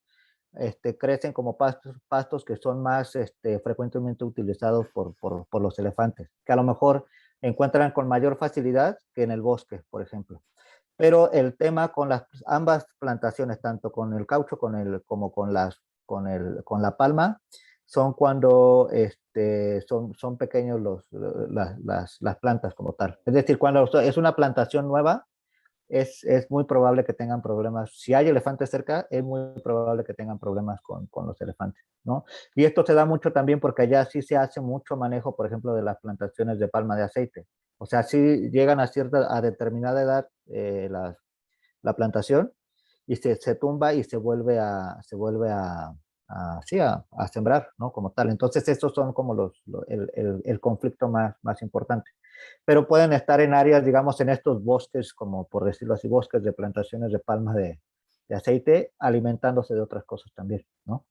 crecen como pastos que son más frecuentemente utilizados por los elefantes, que a lo mejor encuentran con mayor facilidad que en el bosque, por ejemplo. Pero el tema con ambas plantaciones, tanto con el caucho como con la palma, son cuando son pequeños las plantas como tal. Es decir, cuando es una plantación nueva, es muy probable que tengan problemas. Si hay elefantes cerca, es muy probable que tengan problemas con los elefantes, ¿no? Y esto se da mucho también porque allá sí se hace mucho manejo, por ejemplo, de las plantaciones de palma de aceite. O sea, sí llegan a determinada edad la plantación y se tumba y se vuelve a sembrar, ¿no? Como tal. Entonces, estos son como el conflicto más importante. Pero pueden estar en áreas, digamos, en estos bosques, como por decirlo así, bosques de plantaciones de palma de aceite, alimentándose de otras cosas también, ¿no?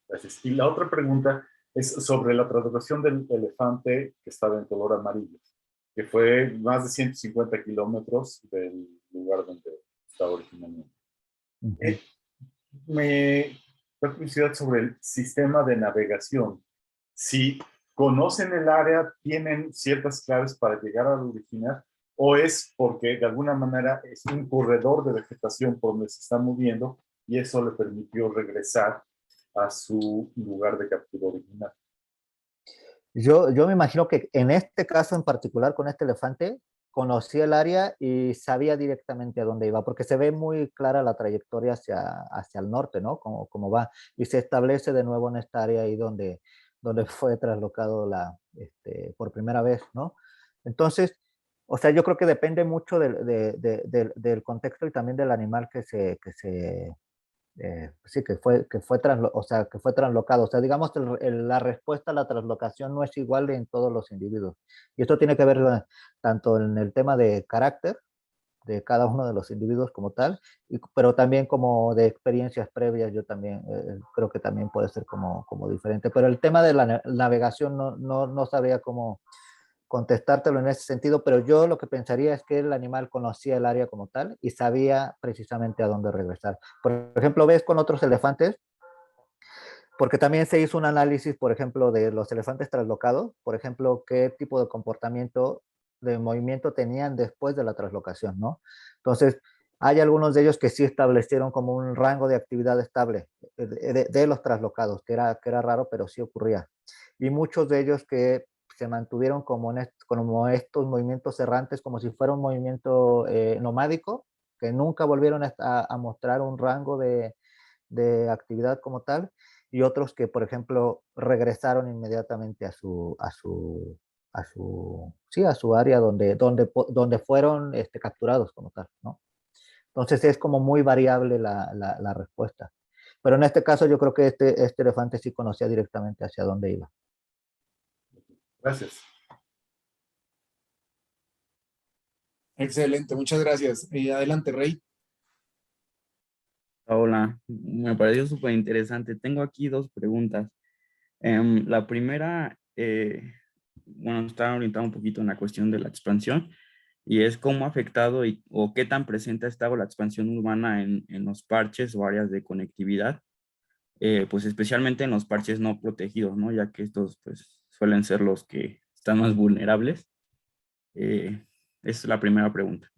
Gracias. Y la otra pregunta es sobre la traslación del elefante que estaba en color amarillo, que fue más de 150 kilómetros del lugar donde estaba originalmente. Ujú. Me da curiosidad sobre el sistema de navegación. Si conocen el área, tienen ciertas claves para llegar al original, o es porque de alguna manera es un corredor de vegetación por donde se está moviendo y eso le permitió regresar a su lugar de captura original. Yo me imagino que en este caso en particular con este elefante, conocía el área y sabía directamente a dónde iba, porque se ve muy clara la trayectoria hacia el norte, ¿no? Como va, y se establece de nuevo en esta área ahí donde fue traslocado por primera vez, ¿no? Entonces, o sea, yo creo que depende mucho del contexto y también del animal sí, que fue translocado. O sea, digamos, la respuesta a la translocación no es igual en todos los individuos. Y esto tiene que ver tanto en el tema de carácter de cada uno de los individuos como tal, pero también como de experiencias previas, yo también creo que también puede ser como diferente. Pero el tema de la navegación no sabría cómo contestártelo en ese sentido, pero yo lo que pensaría es que el animal conocía el área como tal y sabía precisamente a dónde regresar. Por ejemplo, ves con otros elefantes, porque también se hizo un análisis, por ejemplo, de los elefantes traslocados, por ejemplo, qué tipo de comportamiento, de movimiento tenían después de la traslocación, ¿no? Entonces, hay algunos de ellos que sí establecieron como un rango de actividad estable de los traslocados, que era raro, pero sí ocurría. Y muchos de ellos que se mantuvieron como estos movimientos errantes, como si fuera un movimiento nomádico, que nunca volvieron a mostrar un rango de actividad como tal, y otros que, por ejemplo, regresaron inmediatamente a su área donde fueron capturados como tal, ¿no? Entonces es como muy variable la respuesta. Pero en este caso yo creo que este elefante sí conocía directamente hacia dónde iba. Gracias. Excelente, muchas gracias. Adelante, Rey. Hola, me pareció súper interesante. Tengo aquí dos preguntas. La primera, bueno, está orientada un poquito en la cuestión de la expansión y es cómo ha afectado o qué tan presente ha estado la expansión urbana en los parches o áreas de conectividad, pues especialmente en los parches no protegidos, ¿no? Ya que estos pues suelen ser los que están más vulnerables. Es la primera pregunta,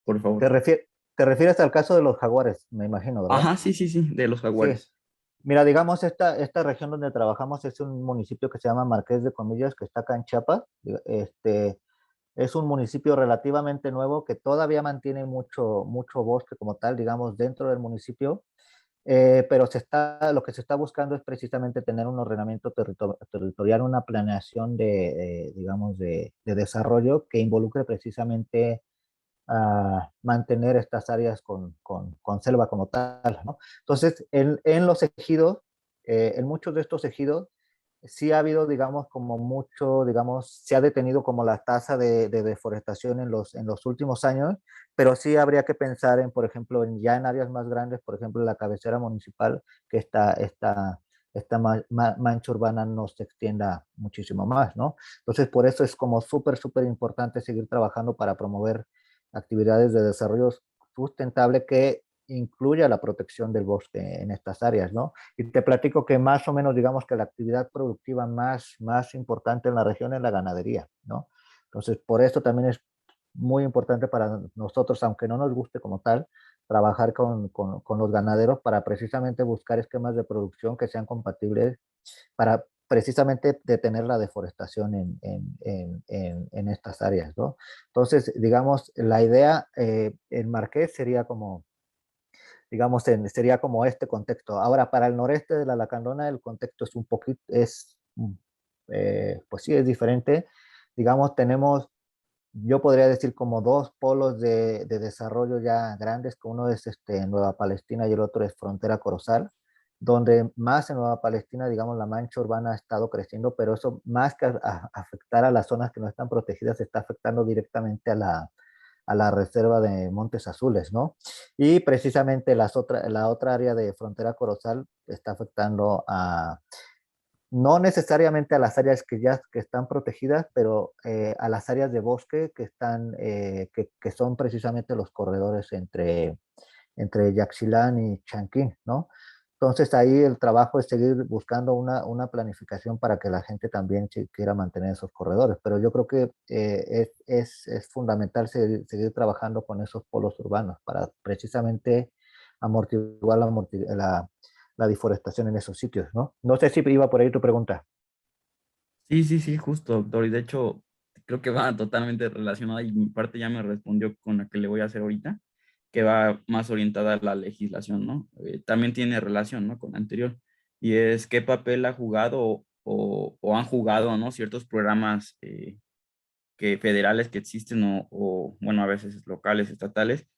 por Te favor. refie- te refieres al caso de los jaguares, me imagino, ¿verdad? Ajá, sí, sí, sí, de los Sí. jaguares. Mira, digamos, esta región donde trabajamos es un municipio que se llama Marqués de Comillas, que está acá en Chiapas. Es un municipio relativamente nuevo que todavía mantiene mucho bosque como tal, digamos, dentro del municipio, pero lo que se está buscando es precisamente tener un ordenamiento territorial, una planeación digamos, de desarrollo que involucre precisamente a mantener estas áreas con selva como tal, ¿no? Entonces, en los ejidos, en muchos de estos ejidos, sí ha habido, digamos, como mucho, digamos, se ha detenido como la tasa de deforestación en los últimos años, pero sí habría que pensar en, por ejemplo, ya en áreas más grandes, por ejemplo, la cabecera municipal, que esta mancha urbana no se extienda muchísimo más, ¿no? Entonces, por eso es como súper importante seguir trabajando para promover actividades de desarrollo sustentable que incluya la protección del bosque en estas áreas, ¿no? Y te platico que más o menos, digamos que la actividad productiva más importante en la región es la ganadería, ¿no? Entonces, por esto también es muy importante para nosotros, aunque no nos guste como tal, trabajar con los ganaderos para precisamente buscar esquemas de producción que sean compatibles para precisamente detener la deforestación en estas áreas, ¿no? Entonces, digamos, la idea en Marqués sería como, digamos, sería como este contexto. Ahora, para el noreste de la Lacandona, el contexto es un poquito, pues sí, es diferente. Digamos, tenemos, yo podría decir como dos polos de desarrollo ya grandes, que uno es Nueva Palestina y el otro es Frontera Corozal, donde más en Nueva Palestina, digamos, la mancha urbana ha estado creciendo, pero eso más que afectar a las zonas que no están protegidas, está afectando directamente a la reserva de Montes Azules, ¿no? Y precisamente la otra área de Frontera Corozal está afectando a no necesariamente a las áreas que ya que están protegidas, pero a las áreas de bosque que están, que son precisamente los corredores entre Yaxchilán y Chanquín, ¿no? Entonces ahí el trabajo es seguir buscando una planificación para que la gente también quiera mantener esos corredores, pero yo creo que es fundamental seguir trabajando con esos polos urbanos para precisamente amortiguar la deforestación en esos sitios, ¿no? No sé si iba por ahí tu pregunta. Sí, sí, sí, justo, doctor. Y de hecho, creo que va totalmente relacionada y mi parte ya me respondió con la que le voy a hacer ahorita, que va más orientada a la legislación, ¿no? También tiene relación, ¿no? Con la anterior. Y es qué papel ha jugado o han jugado, ¿no? Ciertos programas que federales que existen bueno, a veces locales, estatales,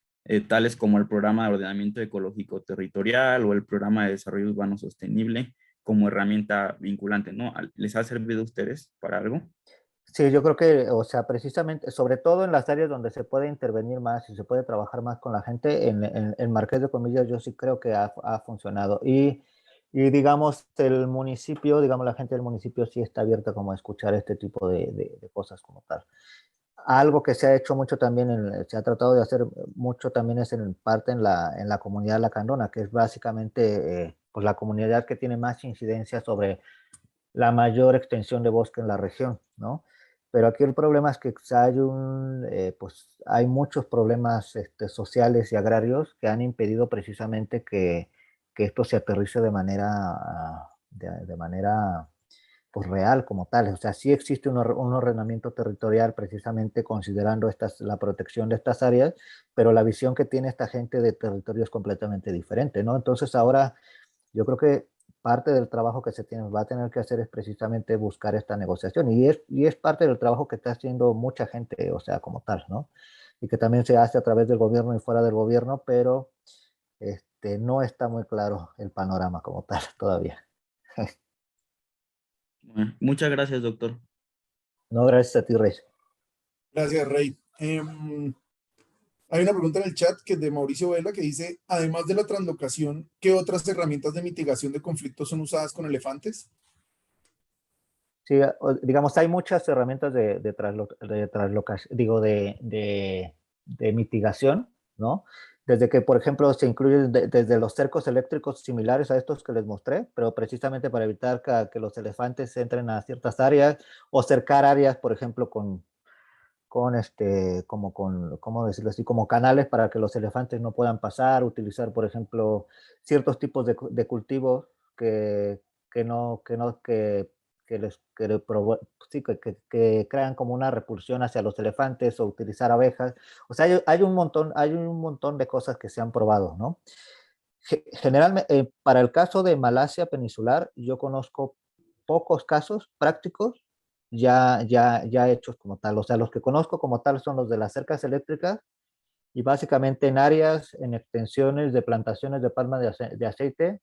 tales como el Programa de Ordenamiento Ecológico Territorial o el Programa de Desarrollo Urbano Sostenible como herramienta vinculante, ¿no? ¿Les ha servido a ustedes para algo? Sí, yo creo que, o sea, precisamente, sobre todo en las áreas donde se puede intervenir más y se puede trabajar más con la gente, en Marqués de Comillas yo sí creo que ha funcionado. Y digamos, el municipio, digamos, la gente del municipio sí está abierta como a escuchar este tipo de cosas como tal. Algo que se ha hecho mucho también, se ha tratado de hacer mucho también es en parte en la comunidad lacandona, que es básicamente pues la comunidad que tiene más incidencia sobre la mayor extensión de bosque en la región, ¿no? Pero aquí el problema es que pues hay muchos problemas sociales y agrarios que han impedido precisamente que esto se aterrice de manera pues, real como tal. O sea, sí existe un ordenamiento territorial precisamente considerando la protección de estas áreas, pero la visión que tiene esta gente de territorio es completamente diferente, ¿no? Entonces ahora yo creo que parte del trabajo que va a tener que hacer es precisamente buscar esta negociación y es parte del trabajo que está haciendo mucha gente, o sea, como tal, ¿no? Y que también se hace a través del gobierno y fuera del gobierno, pero no está muy claro el panorama como tal todavía. Bueno, muchas gracias, doctor. No, gracias a ti, Reyes. Gracias, Rey. Hay una pregunta en el chat que es de Mauricio Vela que dice, además de la translocación, ¿qué otras herramientas de mitigación de conflictos son usadas con elefantes? Sí, digamos, hay muchas herramientas de mitigación, ¿no? Desde que, por ejemplo, se incluyen desde los cercos eléctricos similares a estos que les mostré, pero precisamente para evitar que los elefantes entren a ciertas áreas o cercar áreas, por ejemplo, ¿cómo decirlo así? Como canales para que los elefantes no puedan pasar, utilizar, por ejemplo, ciertos tipos de cultivos que, que no, que no, que le sí, que crean como una repulsión hacia los elefantes o utilizar abejas. O sea, hay un montón de cosas que se han probado, ¿no? Generalmente, para el caso de Malasia peninsular, yo conozco pocos casos prácticos ya hechos como tal. O sea, los que conozco como tal son los de las cercas eléctricas y básicamente en áreas, en extensiones de plantaciones de palma de aceite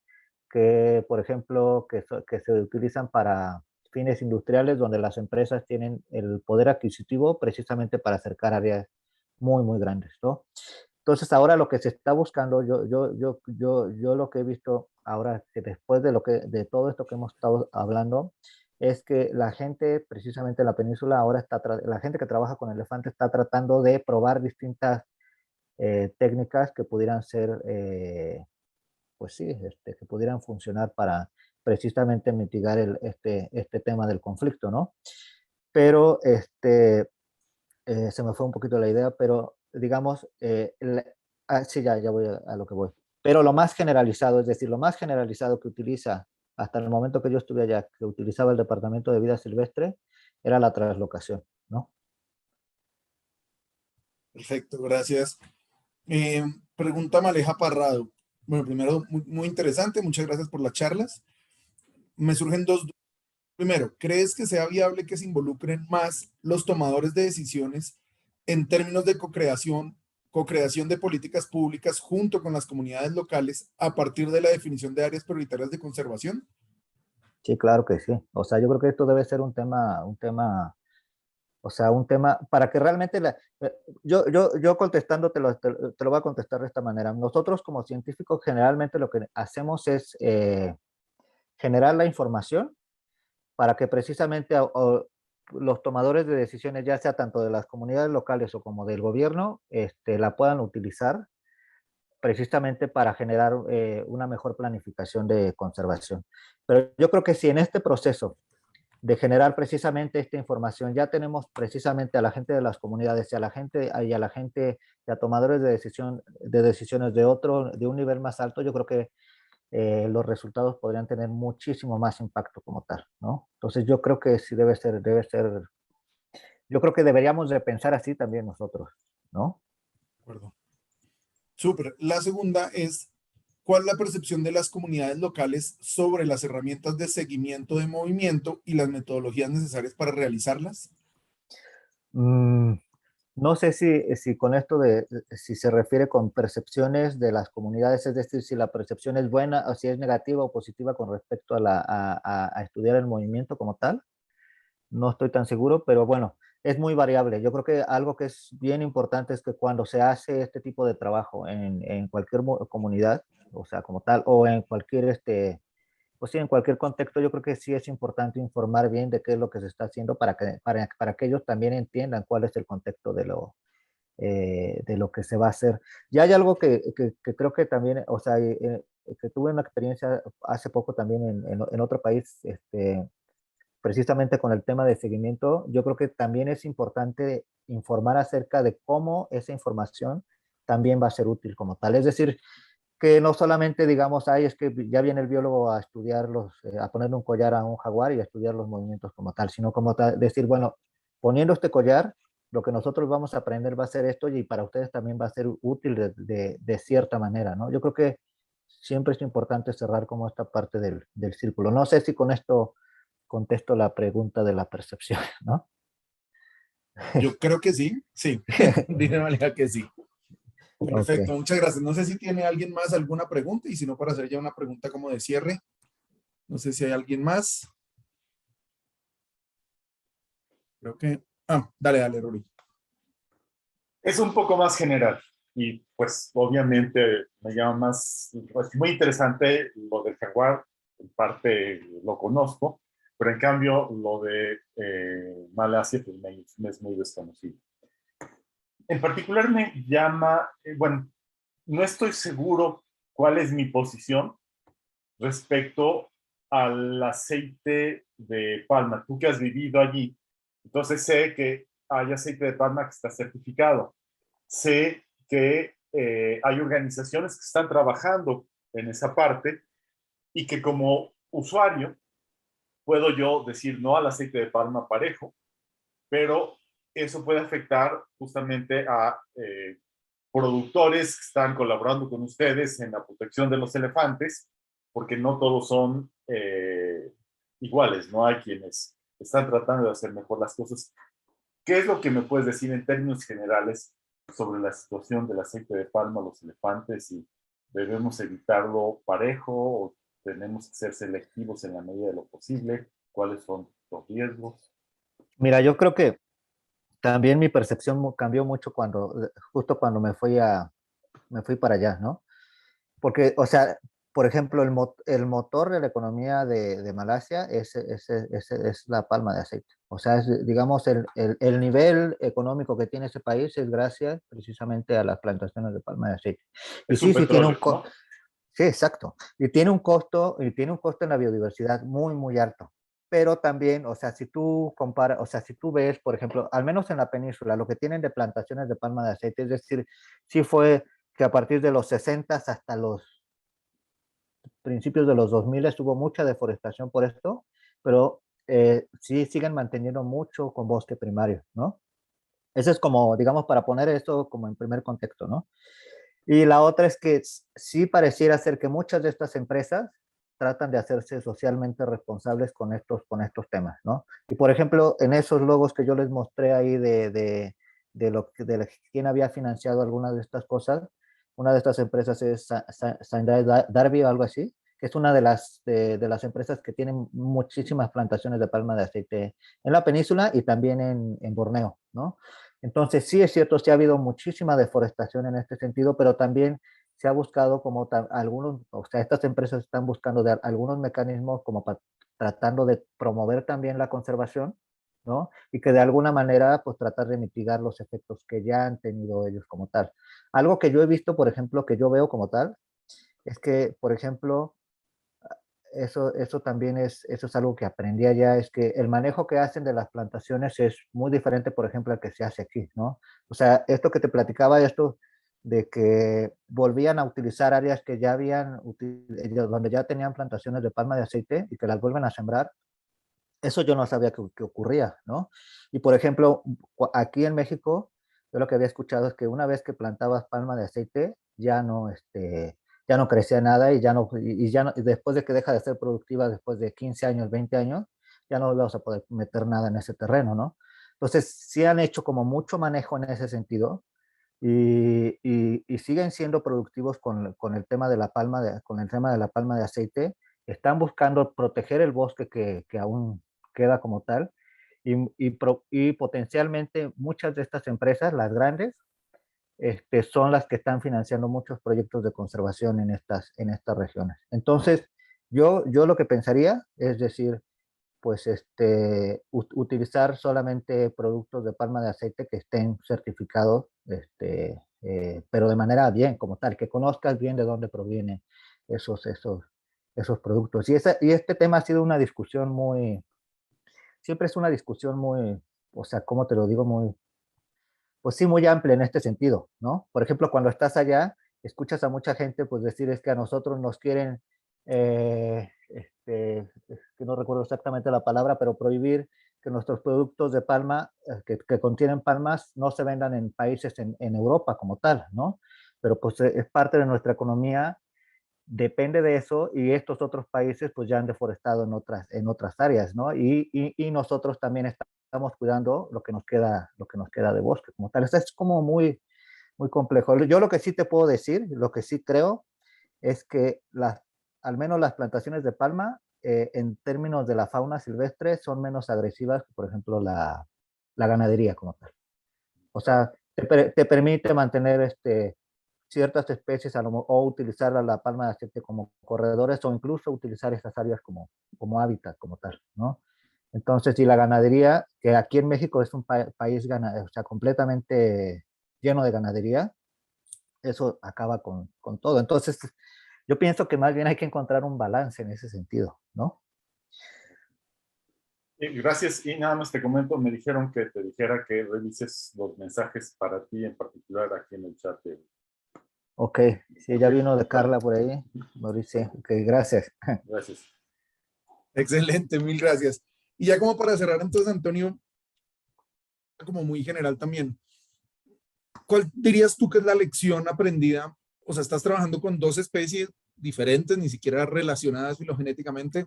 que, por ejemplo, que se utilizan para fines industriales donde las empresas tienen el poder adquisitivo precisamente para acercar áreas muy, muy grandes, ¿no? Entonces ahora lo que se está buscando, yo lo que he visto ahora, que después de todo esto que hemos estado hablando, es que la gente, precisamente en la península, ahora la gente que trabaja con elefantes está tratando de probar distintas técnicas que pudieran ser, pues sí, que pudieran funcionar para precisamente mitigar este tema del conflicto, ¿no? Pero se me fue un poquito la idea, pero digamos, sí, ya voy a lo que voy. Pero lo más generalizado, es decir, lo más generalizado que utiliza hasta el momento que yo estuve allá, que utilizaba el Departamento de Vida Silvestre, era la translocación, ¿no? Perfecto, gracias. Pregunta Maleja Parrado. Bueno, primero, muy interesante, muchas gracias por las charlas. Me surgen dos. Primero, ¿crees que sea viable que se involucren más los tomadores de decisiones en términos de co-creación de políticas públicas junto con las comunidades locales a partir de la definición de áreas prioritarias de conservación? Sí, claro que sí. O sea, yo creo que esto debe ser o sea, un tema para que realmente, yo contestándote te lo voy a contestar de esta manera. Nosotros como científicos generalmente lo que hacemos es generar la información para que precisamente los tomadores de decisiones, ya sea tanto de las comunidades locales o como del gobierno, la puedan utilizar precisamente para generar una mejor planificación de conservación. Pero yo creo que si en este proceso de generar precisamente esta información ya tenemos precisamente a la gente de las comunidades y a la gente y a tomadores de decisiones de un nivel más alto, yo creo que los resultados podrían tener muchísimo más impacto como tal, ¿no? Entonces yo creo que sí yo creo que deberíamos de pensar así también nosotros, ¿no? De acuerdo. Súper. La segunda es, ¿cuál es la percepción de las comunidades locales sobre las herramientas de seguimiento de movimiento y las metodologías necesarias para realizarlas? Mm, no sé si con esto si se refiere con percepciones de las comunidades, es decir, si la percepción es buena o si es negativa o positiva con respecto a estudiar el movimiento como tal. No estoy tan seguro, pero bueno, es muy variable. Yo creo que algo que es bien importante es que cuando se hace este tipo de trabajo en cualquier comunidad, o sea, como tal, o en cualquier, pues sí, en cualquier contexto, yo creo que sí es importante informar bien de qué es lo que se está haciendo para que ellos también entiendan cuál es el contexto de lo que se va a hacer. Y hay algo que creo que también, o sea, que tuve una experiencia hace poco también en otro país, precisamente con el tema de seguimiento, yo creo que también es importante informar acerca de cómo esa información también va a ser útil como tal. Es decir, que no solamente digamos, ay, es que ya viene el biólogo a a ponerle un collar a un jaguar y a estudiar los movimientos como tal, sino como tal, decir, bueno, poniendo este collar, lo que nosotros vamos a aprender va a ser esto y para ustedes también va a ser útil de cierta manera, ¿no? Yo creo que siempre es importante cerrar como esta parte del círculo. No sé si con esto contesto la pregunta de la percepción, ¿no? Yo creo que sí, sí. Dice Maleja que sí. Ok. Perfecto, muchas gracias. No sé si tiene alguien más alguna pregunta y si no, para hacer ya una pregunta como de cierre. No sé si hay alguien más. Creo que... Ah, dale, dale, Ruri. Es un poco más general y pues obviamente me llama más, pues muy interesante lo del jaguar, en parte lo conozco, pero en cambio lo de Malasia pues me es muy desconocido. En particular me llama, bueno, no estoy seguro cuál es mi posición respecto al aceite de palma. Tú que has vivido allí, entonces sé que hay aceite de palma que está certificado. Sé que hay organizaciones que están trabajando en esa parte y que como usuario puedo yo decir no al aceite de palma parejo, pero eso puede afectar justamente a productores que están colaborando con ustedes en la protección de los elefantes, porque no todos son iguales, no hay quienes están tratando de hacer mejor las cosas. ¿Qué es lo que me puedes decir en términos generales sobre la situación del aceite de palma a los elefantes y debemos evitarlo parejo o tenemos que ser selectivos en la medida de lo posible? ¿Cuáles son los riesgos? Mira, yo creo que también mi percepción cambió mucho justo cuando me fui para allá, ¿no? Porque, o sea, por ejemplo, el motor de la economía de Malasia es la palma de aceite. O sea, digamos, el nivel económico que tiene ese país es gracias precisamente a las plantaciones de palma de aceite. Y Es un sí tiene un petróleo, ¿no? sí, exacto. Y tiene un costo en la biodiversidad muy, muy alto. Pero también, o sea, si tú comparas, o sea, si tú ves, por ejemplo, al menos en la península, lo que tienen de plantaciones de palma de aceite, es decir, sí fue que a partir de los 60 hasta los principios de los 2000 hubo mucha deforestación por esto, pero sí siguen manteniendo mucho con bosque primario, ¿no? Eso es como, digamos, para poner esto como en primer contexto, ¿no? Y la otra es que sí pareciera ser que muchas de estas empresas tratan de hacerse socialmente responsables con estos temas, ¿no? Y por ejemplo, en esos logos que yo les mostré ahí de quién había financiado algunas de estas cosas, una de estas empresas es Sandai Darby o algo así, que es una de las empresas que tienen muchísimas plantaciones de palma de aceite en la península y también en Borneo, ¿no? Entonces, sí es cierto, sí ha habido muchísima deforestación en este sentido, pero también se ha buscado como algunos, o sea, estas empresas están buscando de algunos mecanismos como tratando de promover también la conservación, ¿no? Y que de alguna manera, pues tratar de mitigar los efectos que ya han tenido ellos como tal. Algo que yo he visto, por ejemplo, que yo veo como tal, es que, por ejemplo, eso también eso es algo que aprendí allá, es que el manejo que hacen de las plantaciones es muy diferente, por ejemplo, al que se hace aquí, ¿no? O sea, esto que te platicaba, esto de que volvían a utilizar áreas que ya donde ya tenían plantaciones de palma de aceite y que las vuelven a sembrar, eso yo no sabía que ocurría, ¿no? Y por ejemplo, aquí en México, yo lo que había escuchado es que una vez que plantabas palma de aceite, ya no crecía nada y después de que deja de ser productiva, después de 15 años, 20 años, ya no ibas a poder meter nada en ese terreno, ¿no? Entonces, sí han hecho como mucho manejo en ese sentido y siguen siendo productivos con el tema de con el tema de la palma de aceite. Están buscando proteger el bosque que aún queda como tal y potencialmente muchas de estas empresas, las grandes, son las que están financiando muchos proyectos de conservación en estas regiones. Entonces, yo lo que pensaría es decir, pues utilizar solamente productos de palma de aceite que estén certificados, pero de manera bien, como tal, que conozcas bien de dónde provienen esos productos. Y este tema ha sido una discusión siempre es una discusión muy, o sea, ¿cómo te lo digo? Pues sí, muy amplia en este sentido, ¿no? Por ejemplo, cuando estás allá, escuchas a mucha gente pues decir es que a nosotros nos quieren, que no recuerdo exactamente la palabra, pero prohibir que nuestros productos de palma, que contienen palmas, no se vendan en países en Europa como tal, ¿no? Pero pues es parte de nuestra economía, depende de eso y estos otros países pues ya han deforestado en otras áreas, ¿no? Y nosotros también estamos cuidando lo que nos queda de bosque como tal. Esto es como muy complejo. Yo lo que sí te puedo decir, lo que sí creo es que al menos las plantaciones de palma, en términos de la fauna silvestre, son menos agresivas que, por ejemplo, la ganadería como tal. O sea, te permite mantener ciertas especies o utilizar la palma de aceite como corredores o incluso utilizar estas áreas como hábitat como tal, ¿no? Entonces, y la ganadería, que aquí en México es un país o sea, completamente lleno de ganadería, eso acaba con todo. Entonces, yo pienso que más bien hay que encontrar un balance en ese sentido, ¿no? Gracias. Y nada más te comento, me dijeron que te dijera que revises los mensajes para ti en particular aquí en el chat. Ok, sí, ya vino de Carla por ahí, Mauricio. Ok, gracias. Gracias. Excelente, mil gracias. Y ya como para cerrar, entonces, Antonio, como muy general también, ¿cuál dirías tú que es la lección aprendida? O sea, estás trabajando con dos especies diferentes, ni siquiera relacionadas filogenéticamente,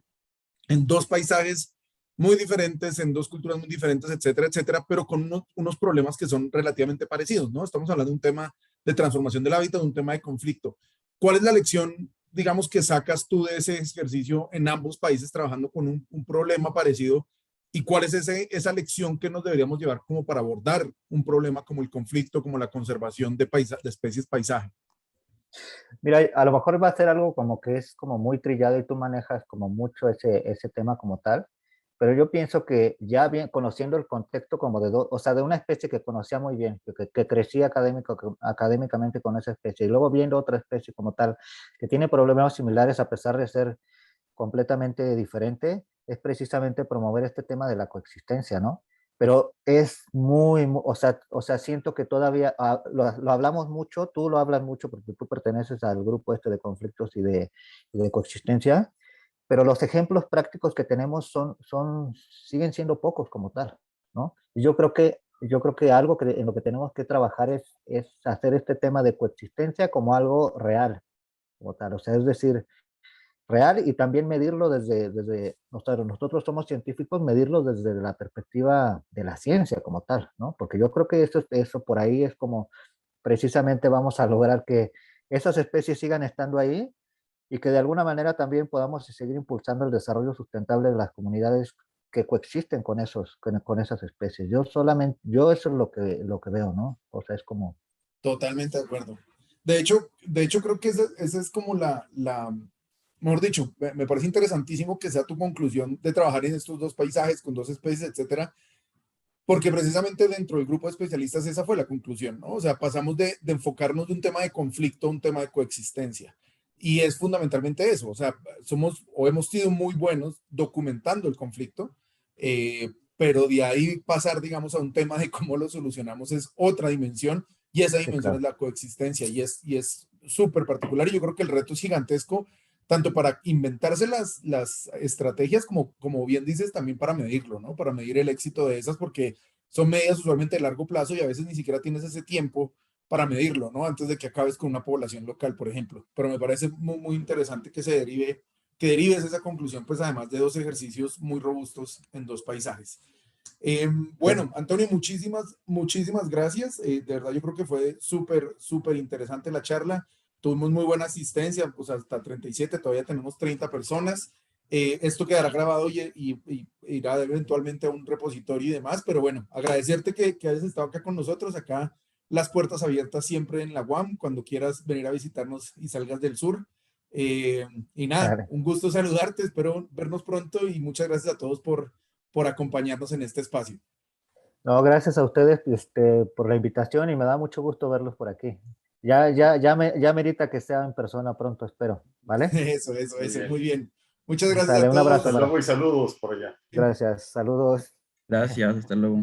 en dos paisajes muy diferentes, en dos culturas muy diferentes, etcétera, etcétera, pero con unos problemas que son relativamente parecidos, ¿no? Estamos hablando de un tema de transformación del hábitat, de un tema de conflicto. ¿Cuál es la lección, digamos, que sacas tú de ese ejercicio en ambos países trabajando con un problema parecido? ¿Y cuál es esa lección que nos deberíamos llevar como para abordar un problema como el conflicto, como la conservación de especies paisaje? Mira, a lo mejor va a ser algo como que es como muy trillado y tú manejas como mucho ese tema como tal, pero yo pienso que ya bien conociendo el contexto como o sea, de una especie que conocía muy bien, que crecía académicamente con esa especie, y luego viendo otra especie como tal, que tiene problemas similares a pesar de ser completamente diferente, es precisamente promover este tema de la coexistencia, ¿no? pero es o sea, siento que todavía lo hablamos mucho, tú lo hablas mucho porque tú perteneces al grupo este de conflictos y de coexistencia, pero los ejemplos prácticos que tenemos siguen siendo pocos como tal, ¿no? Y yo creo que algo en lo que tenemos que trabajar es hacer este tema de coexistencia como algo real, como tal, o sea, es decir, real y también medirlo nosotros somos científicos, medirlo desde la perspectiva de la ciencia como tal, ¿no? Porque yo creo que eso por ahí es como precisamente vamos a lograr que esas especies sigan estando ahí y que de alguna manera también podamos seguir impulsando el desarrollo sustentable de las comunidades que coexisten con esas especies. Yo eso es lo que veo, ¿no? O sea, es como... Totalmente de acuerdo. De hecho creo que esa es como mejor dicho, me parece interesantísimo que sea tu conclusión de trabajar en estos dos paisajes con dos especies, etcétera, porque precisamente dentro del grupo de especialistas esa fue la conclusión, ¿no? O sea, pasamos de enfocarnos de un tema de conflicto a un tema de coexistencia. Y es fundamentalmente eso, o sea, somos o hemos sido muy buenos documentando el conflicto, pero de ahí pasar, digamos, a un tema de cómo lo solucionamos es otra dimensión y esa Sí, dimensión es claro. la coexistencia y es súper particular y yo creo que el reto es gigantesco, tanto para inventarse las estrategias como, como bien dices, también para medirlo, ¿no? Para medir el éxito de esas, porque son medidas usualmente de largo plazo y a veces ni siquiera tienes ese tiempo para medirlo, ¿no? Antes de que acabes con una población local, por ejemplo. Pero me parece muy, muy interesante que derives esa conclusión, pues además de dos ejercicios muy robustos en dos paisajes. Bueno, Antonio, muchísimas gracias. De verdad, yo creo que fue súper interesante la charla. Tuvimos muy buena asistencia, pues hasta 37, todavía tenemos 30 personas. Esto quedará grabado y irá eventualmente a un repositorio y demás, pero bueno, agradecerte que hayas estado acá con nosotros, acá las puertas abiertas siempre en la UAM, cuando quieras venir a visitarnos y salgas del sur. Y nada, Vale. un gusto saludarte, espero vernos pronto y muchas gracias a todos por acompañarnos en este espacio. No, gracias a ustedes por la invitación y me da mucho gusto verlos por aquí. Ya merita que sea en persona pronto, espero, ¿vale? Muy Muy bien. bien. Muchas gracias a Sale, un abrazo, Hasta todos. Mara. luego y saludos por allá. Gracias, saludos. Gracias, hasta luego.